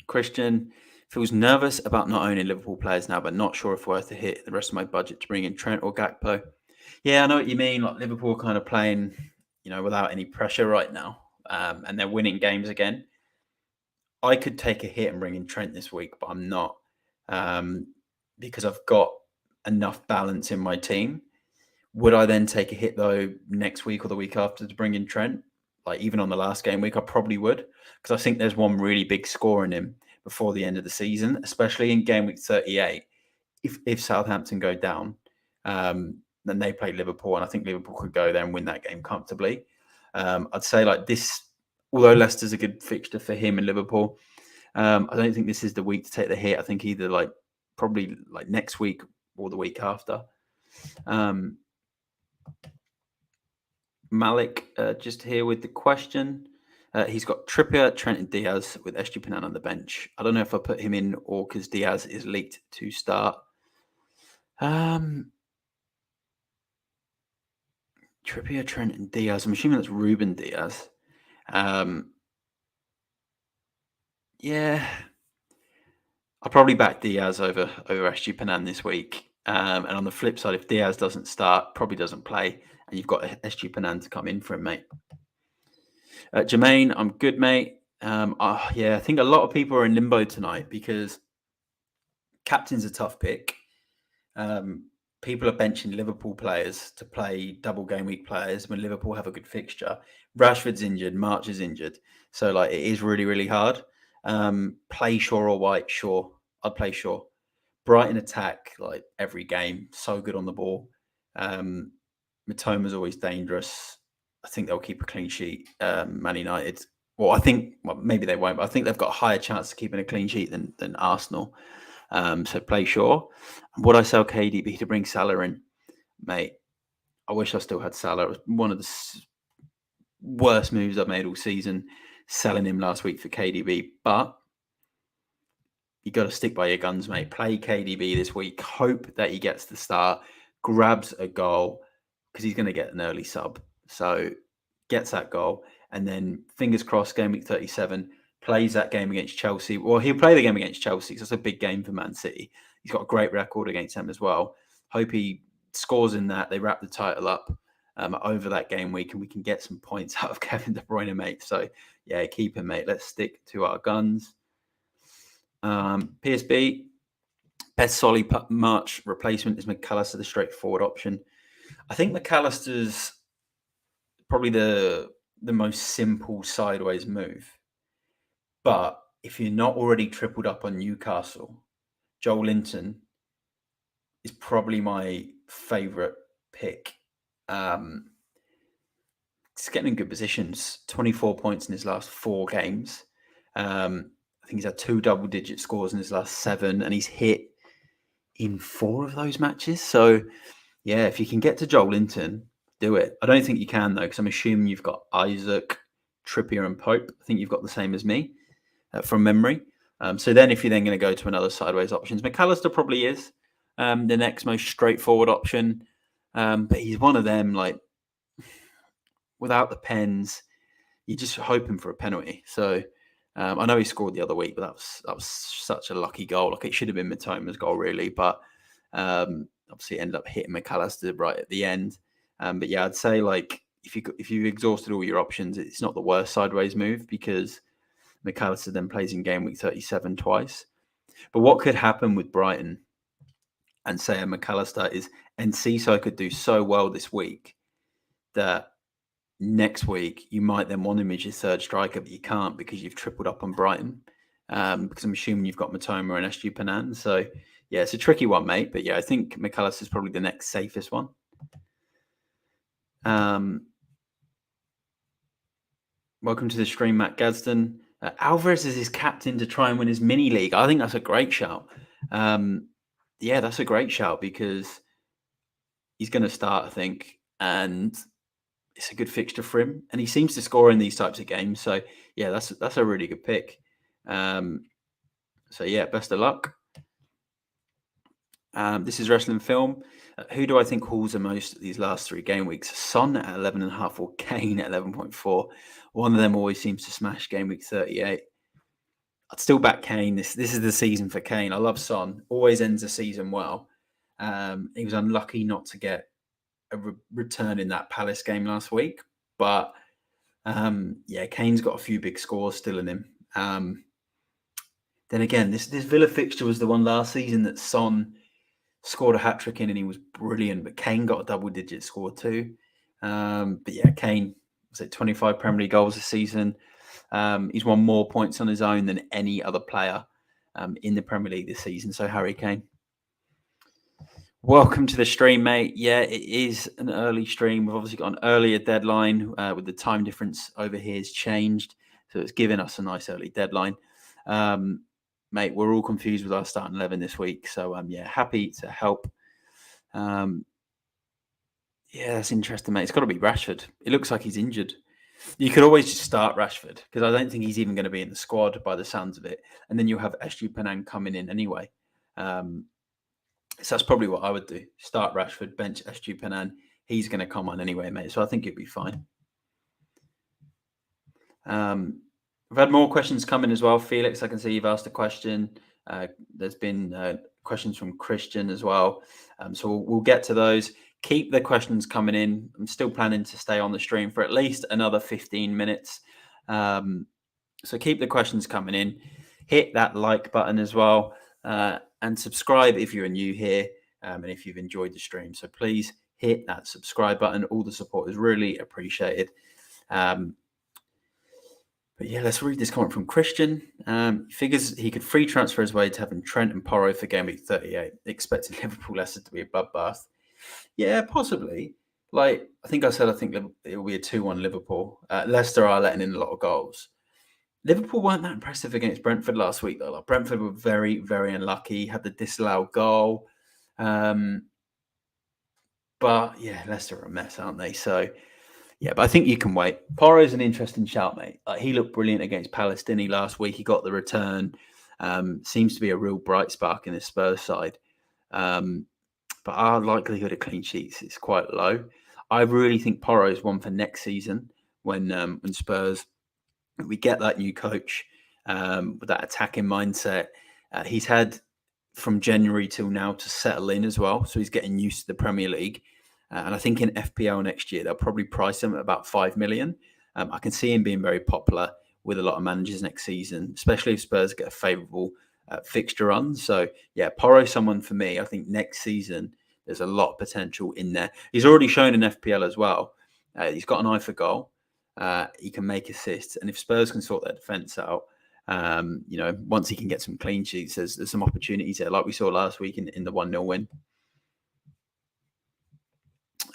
Christian feels nervous about not owning Liverpool players now, but not sure if worth a hit the rest of my budget to bring in Trent or Gakpo. Yeah, I know what you mean. Like Liverpool kind of playing, without any pressure right now, and they're winning games again. I could take a hit and bring in Trent this week, but I'm not, because I've got enough balance in my team. Would I then take a hit though next week or the week after to bring in Trent? Like even on the last game week, I probably would, because I think there's one really big score in him before the end of the season, especially in game week 38. If Southampton go down, then they play Liverpool, and I think Liverpool could go there and win that game comfortably. I'd say like this, although Leicester's a good fixture for him and Liverpool, I don't think this is the week to take the hit. I think either probably next week or the week after. Malik just here with the question. He's got Trippier, Trent and Diaz with Estupiñán on the bench. I don't know if I put him in or because Diaz is leaked to start. Trippier, Trent and Diaz. I'm assuming that's Ruben Diaz. I'll probably back Diaz over Estupiñán this week. And on the flip side, if Diaz doesn't start, probably doesn't play, and you've got Estupiñán to come in for him, mate. Jermaine, I'm good, mate. I think a lot of people are in limbo tonight because captain's a tough pick. People are benching Liverpool players to play double game week players when Liverpool have a good fixture. Rashford's injured, March is injured. So it is really, really hard. Play Shaw or White, sure. I'd play Shaw. Brighton attack every game, so good on the ball. Matoma's always dangerous. I think they'll keep a clean sheet. Man United, maybe they won't, but I think they've got a higher chance of keeping a clean sheet than Arsenal. So play Shaw. Would I sell KDB to bring Salah in? Mate, I wish I still had Salah. It was one of the worst moves I've made all season, selling him last week for KDB. But you got to stick by your guns, mate. Play KDB this week. Hope that he gets the start, grabs a goal, because he's going to get an early sub. So gets that goal, and then fingers crossed, game week 37, plays that game against Chelsea. Well, he'll play the game against Chelsea, because that's a big game for Man City. He's got a great record against them as well. Hope he scores in that. They wrap the title up over that game week, and we can get some points out of Kevin De Bruyne, mate. So, yeah, keep him, mate. Let's stick to our guns. PSB, best Solly March replacement is McAllister, the straightforward option. I think McAllister's probably the most simple sideways move. But if you're not already tripled up on Newcastle, Joel Linton is probably my favourite pick. He's getting in good positions, 24 points in his last 4 games. I think he's had 2 double-digit scores in his last 7, and he's hit in 4 of those matches. So, yeah, if you can get to Joel Linton, do it. I don't think you can, though, because I'm assuming you've got Isaac, Trippier and Pope. I think you've got the same as me from memory. So then if you're then going to go to another sideways options, McAllister probably is the next most straightforward option. But he's one of them, without the pens, you're just hoping for a penalty. So I know he scored the other week, but that was such a lucky goal. It should have been Mitoma's goal, really. But obviously it ended up hitting McAllister right at the end. But yeah, I'd say if you've exhausted all your options, it's not the worst sideways move, because McAllister then plays in game week 37 twice. But what could happen with Brighton and say a McAllister is, and Cisse could do so well this week that next week you might then want him as your third striker, but you can't because you've tripled up on Brighton. Because I'm assuming you've got Matoma and Estupiñán. So yeah, it's a tricky one, mate. But yeah, I think McAllister is probably the next safest one. Welcome to the stream, Matt Gadsden. Alvarez is his captain to try and win his mini league. I think that's a great shout. Yeah, that's a great shout because he's going to start, I think, and it's a good fixture for him. And he seems to score in these types of games. So yeah, that's a really good pick. So yeah, best of luck. This is Wrestling Film. Who do I think hauls the most these last 3 game weeks? Son at 11.5 or Kane at 11.4. One of them always seems to smash game week 38. I'd still back Kane. This is the season for Kane. I love Son. Always ends the season well. He was unlucky not to get a return in that Palace game last week. But yeah, Kane's got a few big scores still in him. Then again, this Villa fixture was the one last season that Son scored a hat-trick in and he was brilliant, but Kane got a double-digit score too. But yeah, Kane, was it 25 Premier League goals this season? He's won more points on his own than any other player in the Premier League this season. So Harry Kane. Welcome to the stream, mate. Yeah, it is an early stream. We've obviously got an earlier deadline with the time difference over here has changed. So it's given us a nice early deadline. Mate, we're all confused with our starting 11 this week. So, yeah, happy to help. Yeah, that's interesting, mate. It's got to be Rashford. It looks like he's injured. You could always just start Rashford because I don't think he's even going to be in the squad by the sounds of it. And then you'll have Estupiñán coming in anyway. So that's probably what I would do. Start Rashford, bench Estupiñán. He's going to come on anyway, mate. So I think it'd be fine. We've had more questions coming as well. Felix, I can see you've asked a question. There's been questions from Christian as well. So we'll get to those. Keep the questions coming in. I'm still planning to stay on the stream for at least another 15 minutes. So keep the questions coming in. Hit that like button as well. And subscribe if you're new here and if you've enjoyed the stream. So please hit that subscribe button. All the support is really appreciated. But yeah, let's read this comment from Christian. He figures he could free transfer his way to having Trent and Porro for game week 38, expecting Liverpool Leicester to be a bloodbath. Yeah, possibly. Like I think it will be a 2-1 Liverpool. Leicester are letting in a lot of goals. Liverpool weren't that impressive against Brentford last week, though. Like, Brentford were very, very unlucky, had the disallowed goal. But yeah, Leicester are a mess, aren't they? So yeah, but I think you can wait. Porro's an interesting shout, mate. He looked brilliant against Palace, didn't he, last week? He got the return. Seems to be a real bright spark in the Spurs side. But our likelihood of clean sheets is quite low. I really think Porro is one for next season when Spurs, we get that new coach with that attacking mindset. He's had from January till now to settle in as well. So he's getting used to the Premier League. And I think in FPL next year, they'll probably price him at about 5 million. I can see him being very popular with a lot of managers next season, especially if Spurs get a favourable fixture run. So, yeah, Porro, someone for me. I think next season, there's a lot of potential in there. He's already shown in FPL as well. He's got an eye for goal. He can make assists. And if Spurs can sort their defence out, once he can get some clean sheets, there's some opportunities there, like we saw last week in the 1-0 win.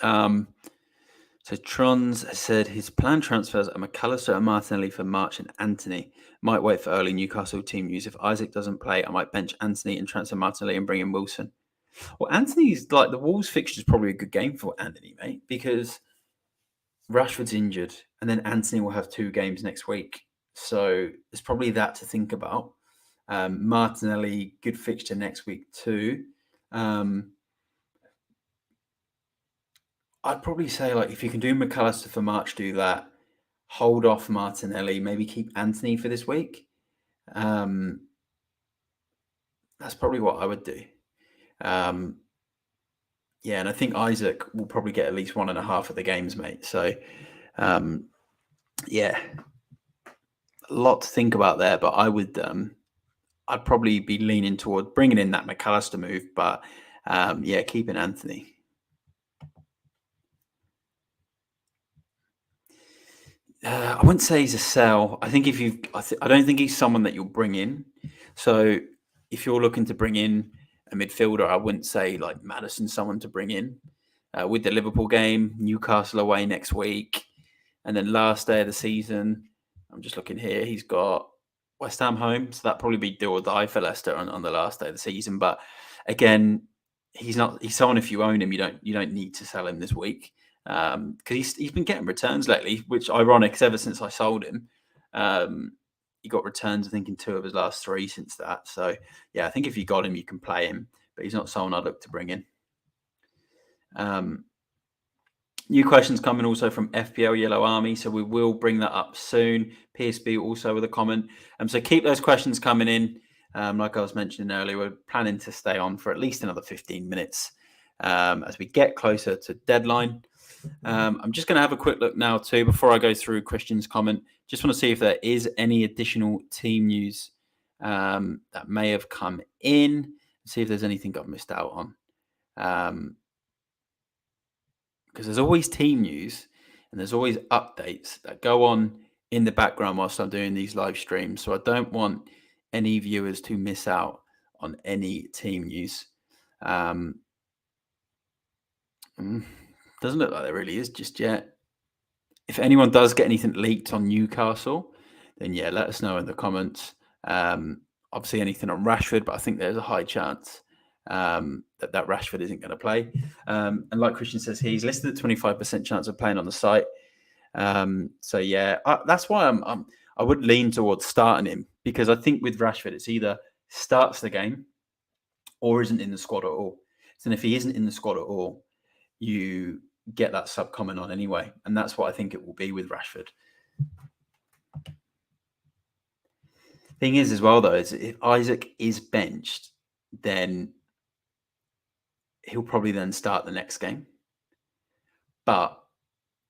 So Trons said his planned transfers are McAllister and Martinelli for March and Anthony. Might wait for early Newcastle team news. If Isaac doesn't play, I might bench Anthony and transfer Martinelli and bring in Wilson. Well, Anthony's like the Wolves fixture is probably a good game for Anthony, mate, because Rashford's injured and then Anthony will have 2 games next week. So there's probably that to think about. Martinelli, good fixture next week too. I'd probably say, like, if you can do McAllister for March, do that. Hold off Martinelli. Maybe keep Anthony for this week. That's probably what I would do. Yeah, and I think Isaac will probably get at least 1.5 of the games, mate. So, yeah, a lot to think about there, but I'd probably be leaning toward bringing in that McAllister move, but yeah, keeping Anthony. I wouldn't say he's a sell. I think I don't think he's someone that you'll bring in. So if you're looking to bring in a midfielder, I wouldn't say like Maddison's someone to bring in. With the Liverpool game, Newcastle away next week, and then last day of the season, I'm just looking here. He's got West Ham home, so that probably be do or die for Leicester on the last day of the season. But again, he's not. He's someone if you own him, you don't need to sell him this week because he's been getting returns lately, which ironic because ever since I sold him, he got returns. I think in 2 of his last 3 since that. So yeah, I think if you got him, you can play him, but he's not someone I'd look to bring in. New questions coming also from FPL Yellow Army, so we will bring that up soon. PSB also with a comment. So keep those questions coming in. Like I was mentioning earlier, we're planning to stay on for at least another 15 minutes as we get closer to deadline. I'm just going to have a quick look now too before I go through Christian's comment. Just want to see if there is any additional team news that may have come in. See if there's anything I've missed out on. Because there's always team news and there's always updates that go on in the background whilst I'm doing these live streams. So I don't want any viewers to miss out on any team news. Doesn't look like there really is just yet. If anyone does get anything leaked on Newcastle, then yeah, let us know in the comments. Obviously anything on Rashford, but I think there's a high chance that Rashford isn't going to play. And like Christian says, he's listed at 25% chance of playing on the site. So yeah, that's why I would lean towards starting him, because I think with Rashford, it's either starts the game or isn't in the squad at all. So if he isn't in the squad at all, you get that sub comment on anyway. And that's what I think it will be with Rashford. Thing is as well, though, is if Isaac is benched, then he'll probably then start the next game. But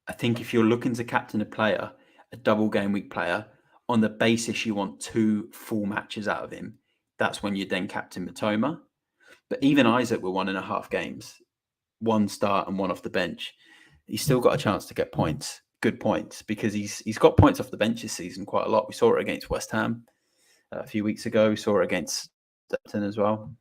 I think if you're looking to captain a player, a double game week player, on the basis you want 2 full matches out of him, that's when you then captain Matoma. But even Isaac with 1.5 games, 1 start and 1 off the bench, he's still got a chance to get points, good points, because he's got points off the bench this season quite a lot. We saw it against West Ham a few weeks ago. We saw it against Southampton as well.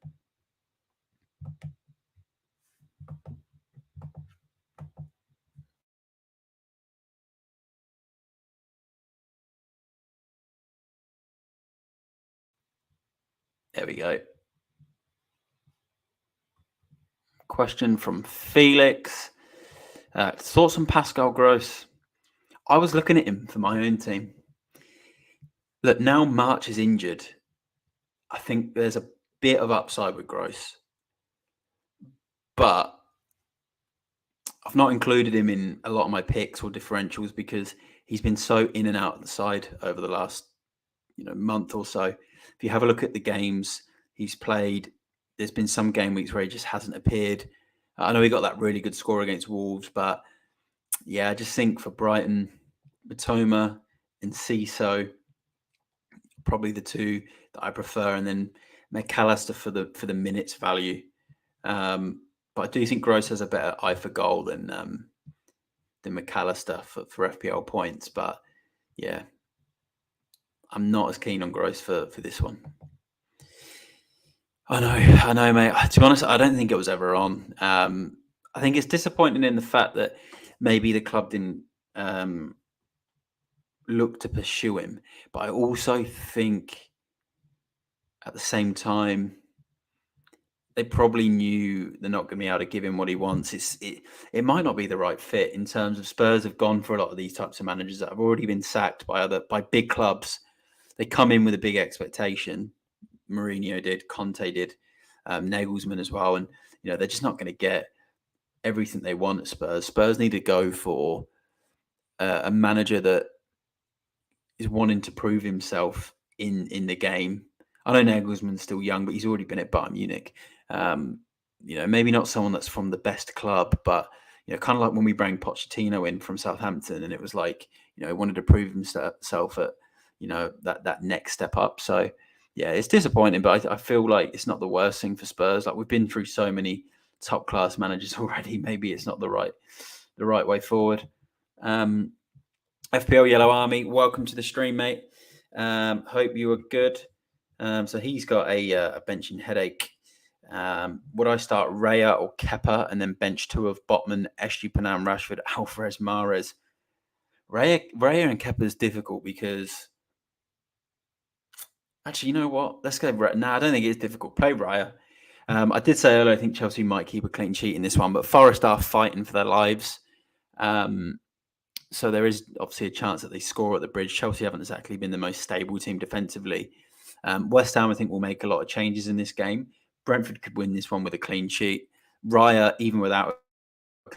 There we go. Question from Felix. Thoughts on Pascal Gross? I was looking at him for my own team. Look, now March is injured. I think there's a bit of upside with Gross. But I've not included him in a lot of my picks or differentials because he's been so in and out of the side over the last month or so. If you have a look at the games he's played, there's been some game weeks where he just hasn't appeared. I know he got that really good score against Wolves, but yeah, I just think for Brighton, Matoma and Ciso, probably the 2 that I prefer, and then McAllister for the minutes value. But I do think Gross has a better eye for goal than McAllister for FPL points. But yeah, I'm not as keen on Gross for this one. I know, mate. To be honest, I don't think it was ever on. I think it's disappointing in the fact that maybe the club didn't look to pursue him. But I also think at the same time, they probably knew they're not going to be able to give him what he wants. It might not be the right fit in terms of Spurs have gone for a lot of these types of managers that have already been sacked by big clubs. They come in with a big expectation. Mourinho did, Conte did, Nagelsmann as well, and they're just not going to get everything they want at Spurs. Spurs need to go for a manager that is wanting to prove himself in the game. I know Nagelsmann's still young, but he's already been at Bayern Munich. Maybe not someone that's from the best club, but kind of like when we bring Pochettino in from Southampton, and it was like he wanted to prove himself at that next step up. So yeah, it's disappointing, but I feel like it's not the worst thing for Spurs. Like we've been through so many top class managers already. Maybe it's not the right way forward. FPL Yellow Army, welcome to the stream, mate. Hope you are good. So he's got a benching headache. Would I start Raya or Kepa and then bench 2 of Botman, Estupiñán, Rashford, Alvarez, Mahrez? Raya and Kepa is difficult because actually, you know what? Let's go. No, I don't think it's difficult. Play Raya. I did say earlier I think Chelsea might keep a clean sheet in this one, but Forest are fighting for their lives. So there is obviously a chance that they score at the bridge. Chelsea haven't exactly been the most stable team defensively. West Ham, I think, will make a lot of changes in this game. Brentford could win this one with a clean sheet. Raya, even without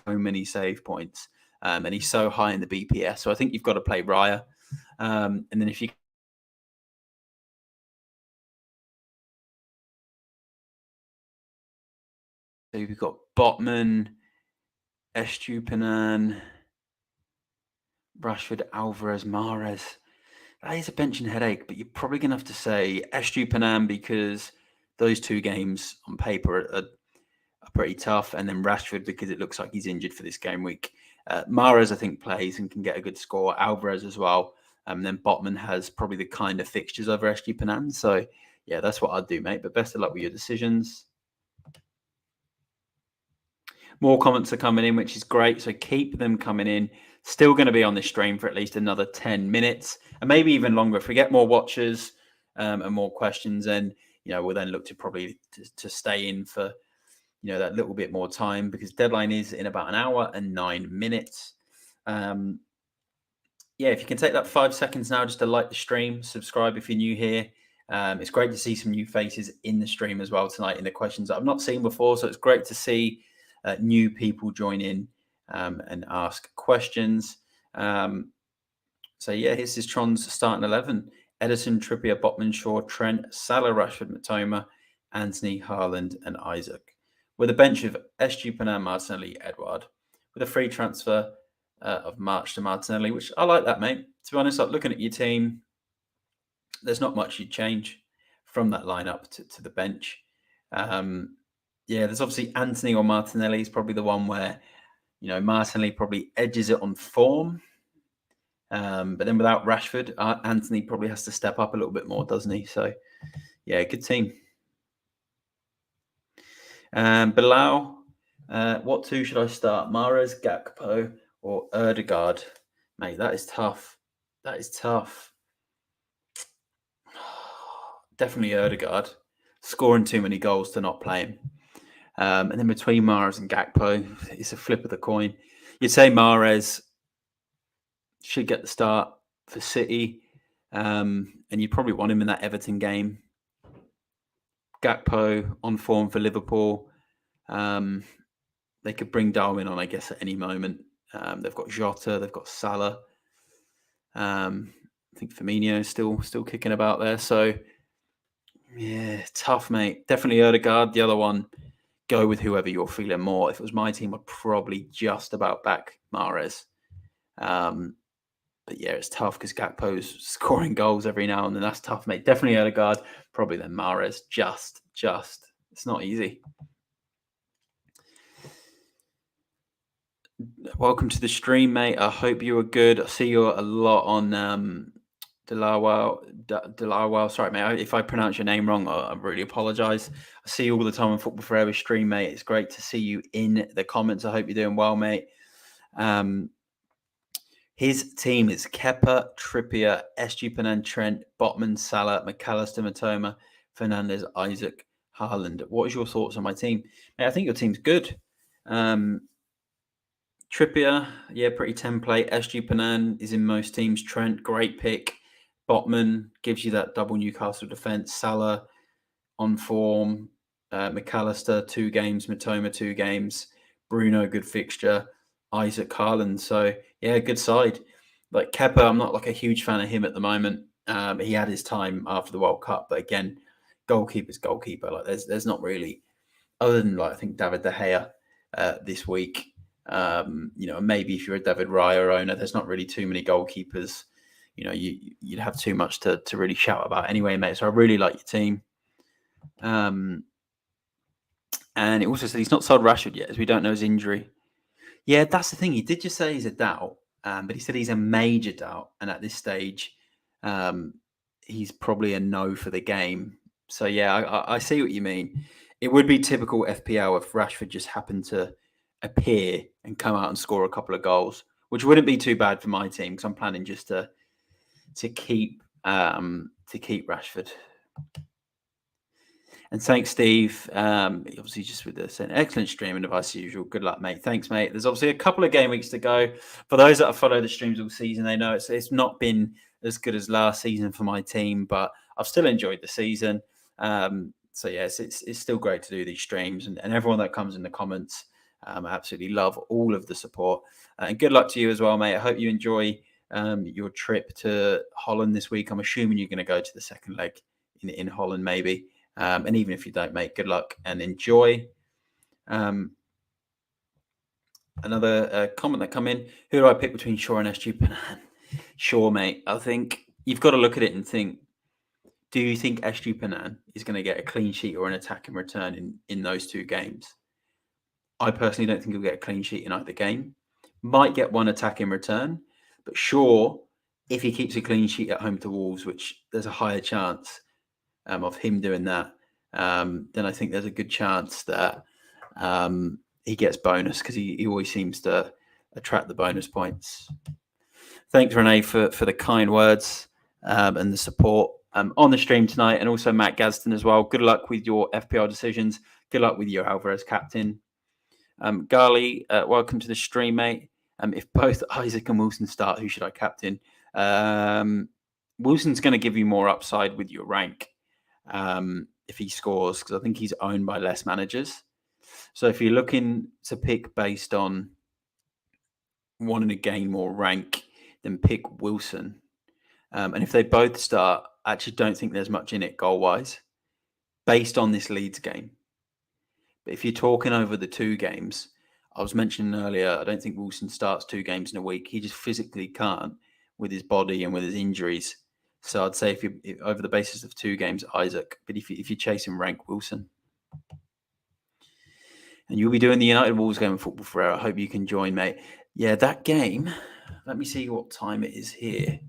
so many save points, and he's so high in the BPS. So I think you've got to play Raya. And then if you So you've got Botman, Estupiñán, Rashford, Alvarez, Mahrez. That is a benching headache, but you're probably going to have to say Estupiñán because those 2 games on paper are pretty tough, and then Rashford because it looks like he's injured for this game week. Mahrez, I think, plays and can get a good score. Alvarez as well. And then Botman has probably the kind of fixtures over Estupiñán. So, yeah, that's what I'd do, mate. But best of luck with your decisions. More comments are coming in, which is great. So keep them coming in. Still going to be on this stream for at least another 10 minutes and maybe even longer. If we get more watchers and more questions, then, we'll then look to probably to stay in for, that little bit more time because deadline is in about 1 hour and 9 minutes. If you can take that 5 seconds now just to like the stream, subscribe if you're new here. It's great to see some new faces in the stream as well tonight in the questions that I've not seen before. So it's great to see new people join in and ask questions. Here's his Tron's starting 11. Edison, Trippier, Botman, Shaw, Trent, Salah, Rashford, Matoma, Anthony, Haaland, and Isaac. With a bench of Estupiñán, Martinelli, Edouard. With a free transfer of March to Martinelli, which I like that, mate. To be honest, like looking at your team, there's not much you'd change from that lineup to the bench. There's obviously Anthony or Martinelli is probably the one where, Martinelli probably edges it on form. But then without Rashford, Anthony probably has to step up a little bit more, doesn't he? So, yeah, good team. Bilal, what 2 should I start? Mahrez, Gakpo, or Erdegaard? Mate, that is tough. Definitely Erdegaard. Scoring too many goals to not play him. And then between Mahrez and Gakpo, it's a flip of the coin. You'd say Mahrez should get the start for City, and you'd probably want him in that Everton game. Gakpo on form for Liverpool. They could bring Darwin on, I guess, at any moment. They've got Jota, they've got Salah. I think Firmino is still kicking about there. So, yeah, tough, mate. Definitely Odegaard. The other one, go with whoever you're feeling more. If it was my team, I'd probably just about back Mahrez. But yeah, it's tough because Gakpo's scoring goals every now and then. That's tough, mate. Definitely Odegaard. Probably then Mahrez. Just. It's not easy. Welcome to the stream, mate. I hope you are good. I see you're a lot on Delawal. Sorry, mate. If I pronounce your name wrong, I really apologise. I see you all the time on Football Forever stream, mate. It's great to see you in the comments. I hope you're doing well, mate. His team is Kepa, Trippier, Estupiñán, Trent, Botman, Salah, McAllister, Matoma, Fernandes, Isaac, Haaland. What is your thoughts on my team? Mate, I think your team's good. Trippier, pretty template. Estupiñán is in most teams. Trent, great pick. Botman gives you that double Newcastle defence. Salah on form. McAllister, 2 games. Matoma, 2 games. Bruno, good fixture. Isaac, Haaland. So, yeah, good side. Like Kepa, I'm not like a huge fan of him at the moment. He had his time after the World Cup, but again, goalkeeper's goalkeeper. Like there's not really, other than like I think David De Gea this week. Maybe if you're a David Raya owner, there's not really too many goalkeepers, you'd have too much to really shout about anyway, mate. So I really like your team. And it also said he's not sold Rashford yet, as we don't know his injury. Yeah, that's the thing. He did just say he's a doubt, but he said he's a major doubt, and at this stage, he's probably a no for the game. So yeah, I see what you mean. It would be typical FPL if Rashford just happened to appear and come out and score a couple of goals, which wouldn't be too bad for my team because I'm planning just to keep Rashford. And thanks, Steve. Obviously, just with this, an excellent streaming device as usual. Good luck, mate. Thanks, mate. There's obviously a couple of game weeks to go. For those that have followed the streams all season, they know it's not been as good as last season for my team, but I've still enjoyed the season. So yes, it's still great to do these streams, and everyone that comes in the comments, I absolutely love all of the support. And good luck to you as well, mate. I hope you enjoy your trip to Holland this week. I'm assuming you're going to go to the second leg in Holland, maybe. And even if you don't, mate, good luck and enjoy. Another comment that come in. Who do I pick between Shaw and Estupiñán? Shaw, mate. I think you've got to look at it and think, do you think Estupiñán is going to get a clean sheet or an attack in return in those two games? I personally don't think he'll get a clean sheet in either game. Might get one attack in return. But Shaw, if he keeps a clean sheet at home to Wolves, which there's a higher chance of him doing that, then I think there's a good chance that he gets bonus because he always seems to attract the bonus points. Thanks, Renee, for the kind words and the support on the stream tonight, and also Matt Gadsden as well. Good luck with your FPL decisions. Good luck with your Alvarez captain. Garley, welcome to the stream, mate. If both Isaac and Wilson start, who should I captain? Wilson's going to give you more upside with your rank if he scores, because I think he's owned by less managers. So if you're looking to pick based on wanting to gain more rank, then pick Wilson. And if they both start, I actually don't think there's much in it goal-wise based on this Leeds game. But if you're talking over the two games, I was mentioning earlier, I don't think Wilson starts 2 games in a week. He just physically can't with his body and with his injuries. So I'd say if over the basis of 2 games, Isaac. But if you're chasing rank, Wilson. And you'll be doing the United Wolves game of Football Forever. I hope you can join, mate. Yeah, that game, let me see what time it is here.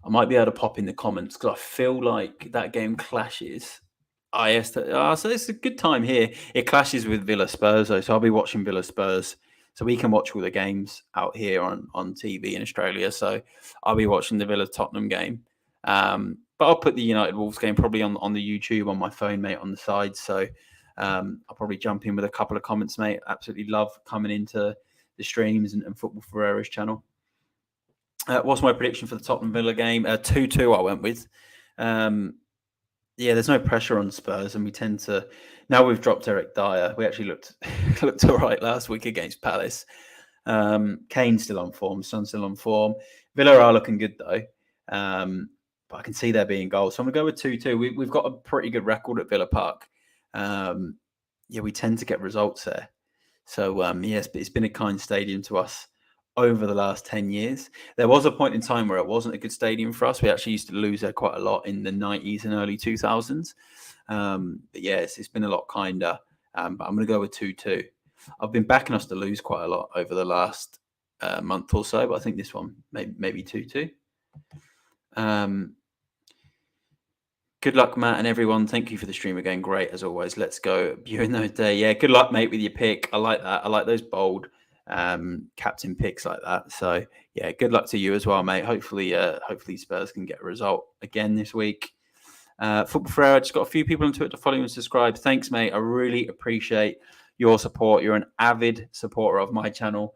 I might be able to pop in the comments because I feel like that game clashes. So it's a good time here. It clashes with Villa Spurs, though, so I'll be watching Villa Spurs. So we can watch all the games out here on TV in Australia. So I'll be watching the Villa Tottenham game. But I'll put the United Wolves game probably on the YouTube on my phone, mate, on the side. So I'll probably jump in with a couple of comments, mate. Absolutely love coming into the streams and Football Ferreira's channel. What's my prediction for the Tottenham Villa game? 2-2 I went with. Yeah, there's no pressure on Spurs, and we tend to. Now we've dropped Eric Dyer. We actually looked all right last week against Palace. Kane's still on form. Son's still on form. Villa are looking good though, but I can see there being goals. So I'm going to go with 2-2. We've got a pretty good record at Villa Park. Yeah, we tend to get results there. So yes, but it's been a kind stadium to us over the last 10 years. There was a point in time where it wasn't a good stadium for us. We actually used to lose there quite a lot in the 90s and early 2000s. But yeah, it's been a lot kinder. But I'm going to go with 2-2. I've been backing us to lose quite a lot over the last month or so, but I think this one maybe 2-2. Good luck, Matt, and everyone. Thank you for the stream again. Great, as always. Let's go. Viewing those day. Yeah, good luck, mate, with your pick. I like that. I like those bold captain picks like that. So yeah, good luck to you as well, mate. Hopefully Spurs can get a result again this week. Football Forever, just got a few people on Twitter to follow and subscribe. Thanks, mate. I really appreciate your support. You're an avid supporter of my channel.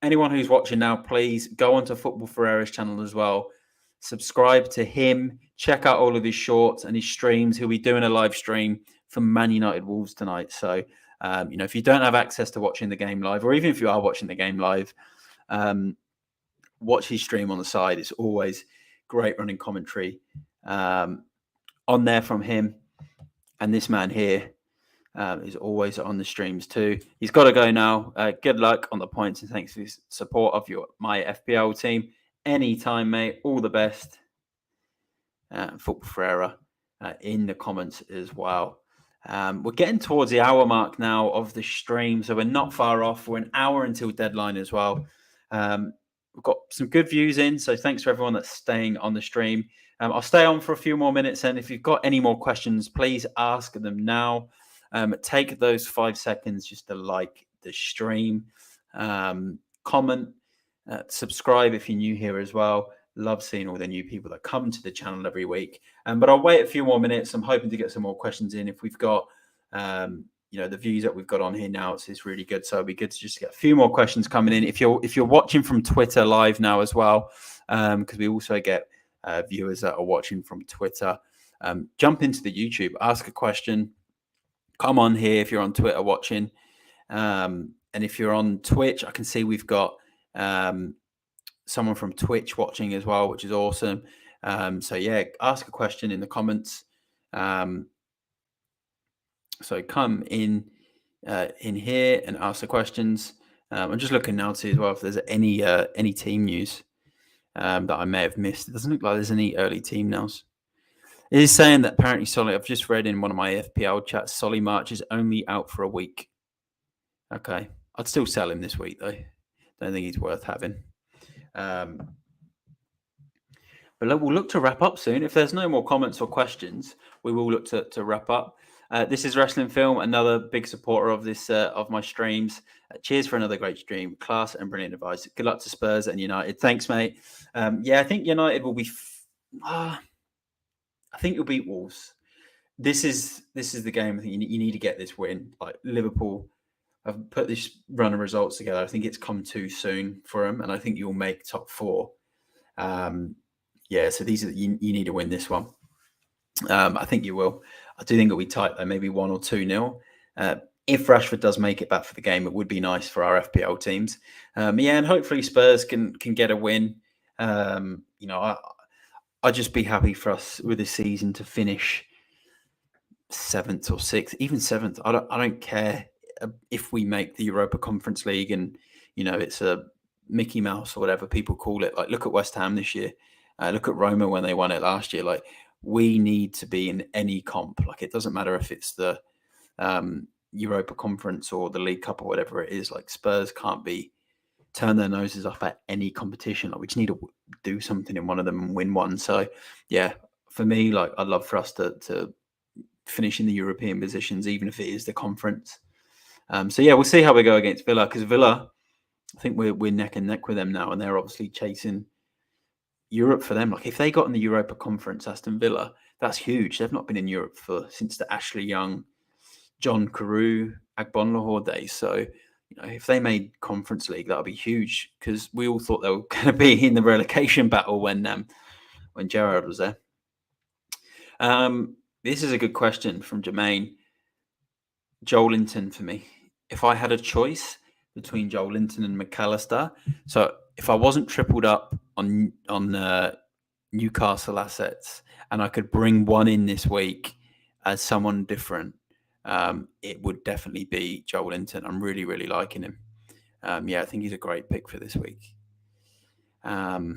Anyone who's watching now, please go onto Football Forever's channel as well. Subscribe to him. Check out all of his shorts and his streams. He'll be doing a live stream for Man United Wolves tonight. So if you don't have access to watching the game live, or even if you are watching the game live, watch his stream on the side. It's always great running commentary on there from him. And this man here is always on the streams too. He's got to go now. Good luck on the points, and thanks for the support of my FPL team. anytime, mate. All the best. Football Ferreira in the comments as well. We're getting towards the hour mark now of the stream, so we're not far off. We're an hour until deadline as well. We've got some good views in, so thanks for everyone that's staying on the stream. I'll stay on for a few more minutes, and if you've got any more questions, please ask them now. Take those 5 seconds just to like the stream, comment, subscribe if you're new here as well. Love seeing all the new people that come to the channel every week. But I'll wait a few more minutes. I'm hoping to get some more questions in. If we've got, the views that we've got on here now, it's really good. So it'll be good to just get a few more questions coming in. If you're watching from Twitter live now as well, because we also get viewers that are watching from Twitter, jump into the YouTube, ask a question, come on here if you're on Twitter watching. And if you're on Twitch, I can see we've got someone from Twitch watching as well, which is awesome. So yeah, ask a question in the comments. So come in here and ask the questions. I'm just looking now to see as well if there's any team news that I may have missed. It doesn't look like there's any early team news. It is saying that apparently Solly, I've just read in one of my FPL chats, Solly March is only out for a week. Okay. I'd still sell him this week, though. Don't think he's worth having. But we'll look to wrap up soon. If there's no more comments or questions, we will look to wrap up. This is Wrestling Film, another big supporter of this of my streams. Cheers for another great stream. Class and brilliant advice. Good luck to Spurs and United. Thanks, mate. I think United will be... I think you'll beat Wolves. This is the game. I think you need to get this win. Like Liverpool have put this run of results together. I think it's come too soon for them, and I think you'll make top 4. So these are you need to win this one. I think you will. I do think it'll be tight though, maybe 1 or 2-0. If Rashford does make it back for the game, it would be nice for our FPL teams. And hopefully Spurs can get a win. I'd just be happy for us with this season to finish 7th or 6th, even 7th. I don't care if we make the Europa Conference League and it's a Mickey Mouse or whatever people call it. Like look at West Ham this year. Look at Roma when they won it last year. Like we need to be in any comp. Like it doesn't matter if it's the Europa Conference or the League Cup or whatever it is. Like Spurs can't turn their noses up at any competition. Like we just need to do something in one of them and win one. So yeah, for me, like I'd love for us to finish in the European positions, even if it is the conference. We'll see how we go against Villa, because Villa, I think we're neck and neck with them now, and they're obviously chasing Europe for them. Like if they got in the Europa Conference, Aston Villa, that's huge. They've not been in Europe since the Ashley Young, John Carew, Agbonlahor days. So if they made Conference League, that would be huge, because we all thought they were going to be in the relegation battle when Gerrard was there. This is a good question from Jermaine. Joelinton for me. If I had a choice between Joelinton and McAllister, so if I wasn't tripled up on Newcastle assets and I could bring one in this week as someone different, it would definitely be Joelinton. I'm really, really liking him. I think he's a great pick for this week. Less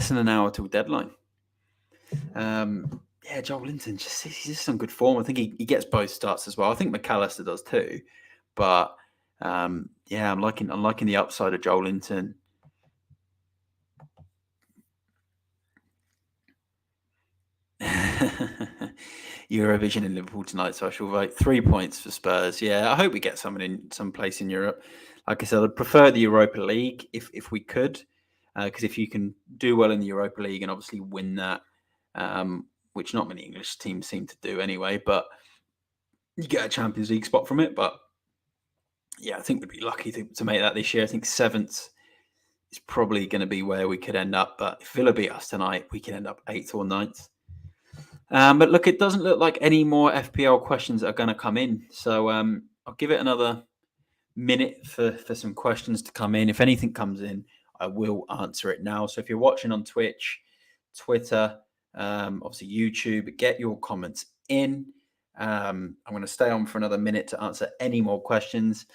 than an hour till deadline. Joelinton, he's just on good form. I think he gets both starts as well. I think McAllister does too. But I'm liking the upside of Joelinton. Eurovision in Liverpool tonight, so I shall vote 3 points for Spurs. Yeah, I hope we get someone in some place in Europe. Like I said, I'd prefer the Europa League if we could, because if you can do well in the Europa League and obviously win that, which not many English teams seem to do anyway, but you get a Champions League spot from it. But yeah, I think we'd be lucky to make that this year. I think 7th is probably going to be where we could end up. But if Villa beat us tonight, we could end up 8th or 9th. But look, it doesn't look like any more FPL questions are going to come in. So I'll give it another minute for some questions to come in. If anything comes in, I will answer it now. So if you're watching on Twitch, Twitter, obviously YouTube, get your comments in. I'm going to stay on for another minute to answer any more questions.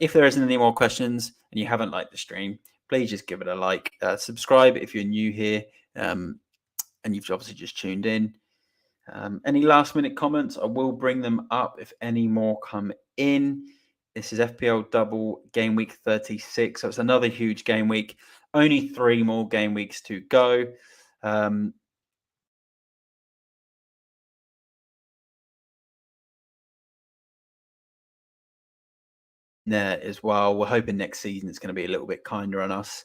If there isn't any more questions and you haven't liked the stream, please just give it a like. Subscribe if you're new here and you've obviously just tuned in. Any last minute comments, I will bring them up if any more come in. This is FPL double game week 36. So it's another huge game week. Only 3 more game weeks to go. There as well. We're hoping next season it's going to be a little bit kinder on us.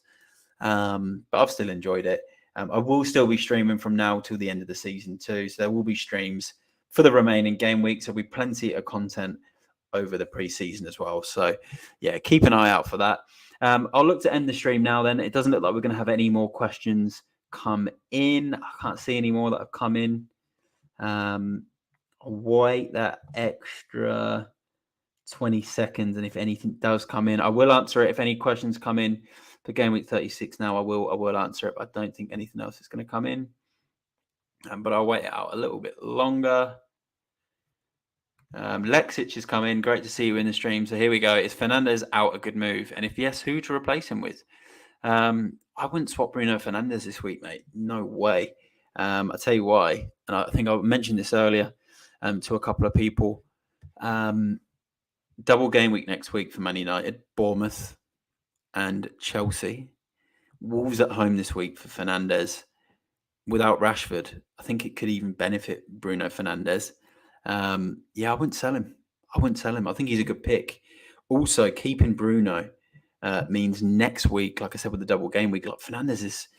But I've still enjoyed it. I will still be streaming from now till the end of the season too. So there will be streams for the remaining game weeks. There'll be plenty of content over the preseason as well. So yeah, keep an eye out for that. I'll look to end the stream now then. It doesn't look like we're going to have any more questions come in. I can't see any more that have come in. I'll wait that extra 20 seconds, and if anything does come in, I will answer it. If any questions come in for game week 36 now, I will answer it, but I don't think anything else is going to come in. But I'll wait it out a little bit longer. Lexic has come in. Great to see you in the stream. So here we go. Is Fernandes out a good move? And if yes, who to replace him with? I wouldn't swap Bruno Fernandes this week, mate. No way. I'll tell you why. And I think I mentioned this earlier to a couple of people. Double game week next week for Man United, Bournemouth and Chelsea. Wolves at home this week for Fernandes. Without Rashford, I think it could even benefit Bruno Fernandes. Yeah, I wouldn't sell him. I think he's a good pick. Also, keeping Bruno means next week, like I said, with the double game week, like Fernandes is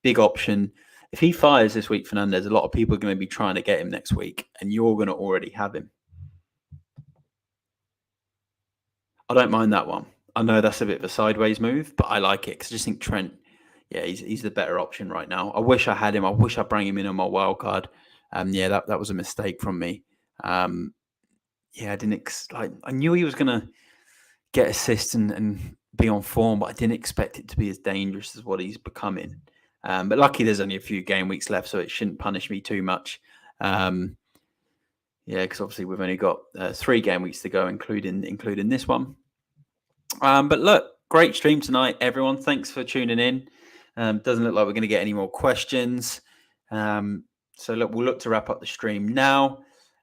big option. If he fires this week, Fernandes, a lot of people are going to be trying to get him next week, and you're going to already have him. I don't mind that one. I know that's a bit of a sideways move, but I like it because I just think Trent, yeah, he's the better option right now. I wish I had him. I wish I bring him in on my wild card. Yeah, that was a mistake from me. Yeah, I didn't I knew he was gonna get assists and be on form, but I didn't expect it to be as dangerous as what he's becoming. But lucky there's only a few game weeks left, so it shouldn't punish me too much. Yeah, because obviously we've only got 3 game weeks to go, including this one. But look, great stream tonight, everyone. Thanks for tuning in. Doesn't look like we're going to get any more questions. So look, we'll look to wrap up the stream now.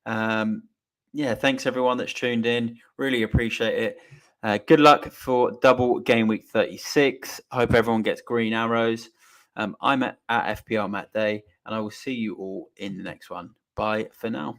Yeah, thanks everyone that's tuned in. Really appreciate it. Good luck for double game week 36. I hope everyone gets green arrows. I'm at FPL Matt Day, and I will see you all in the next one. Bye for now.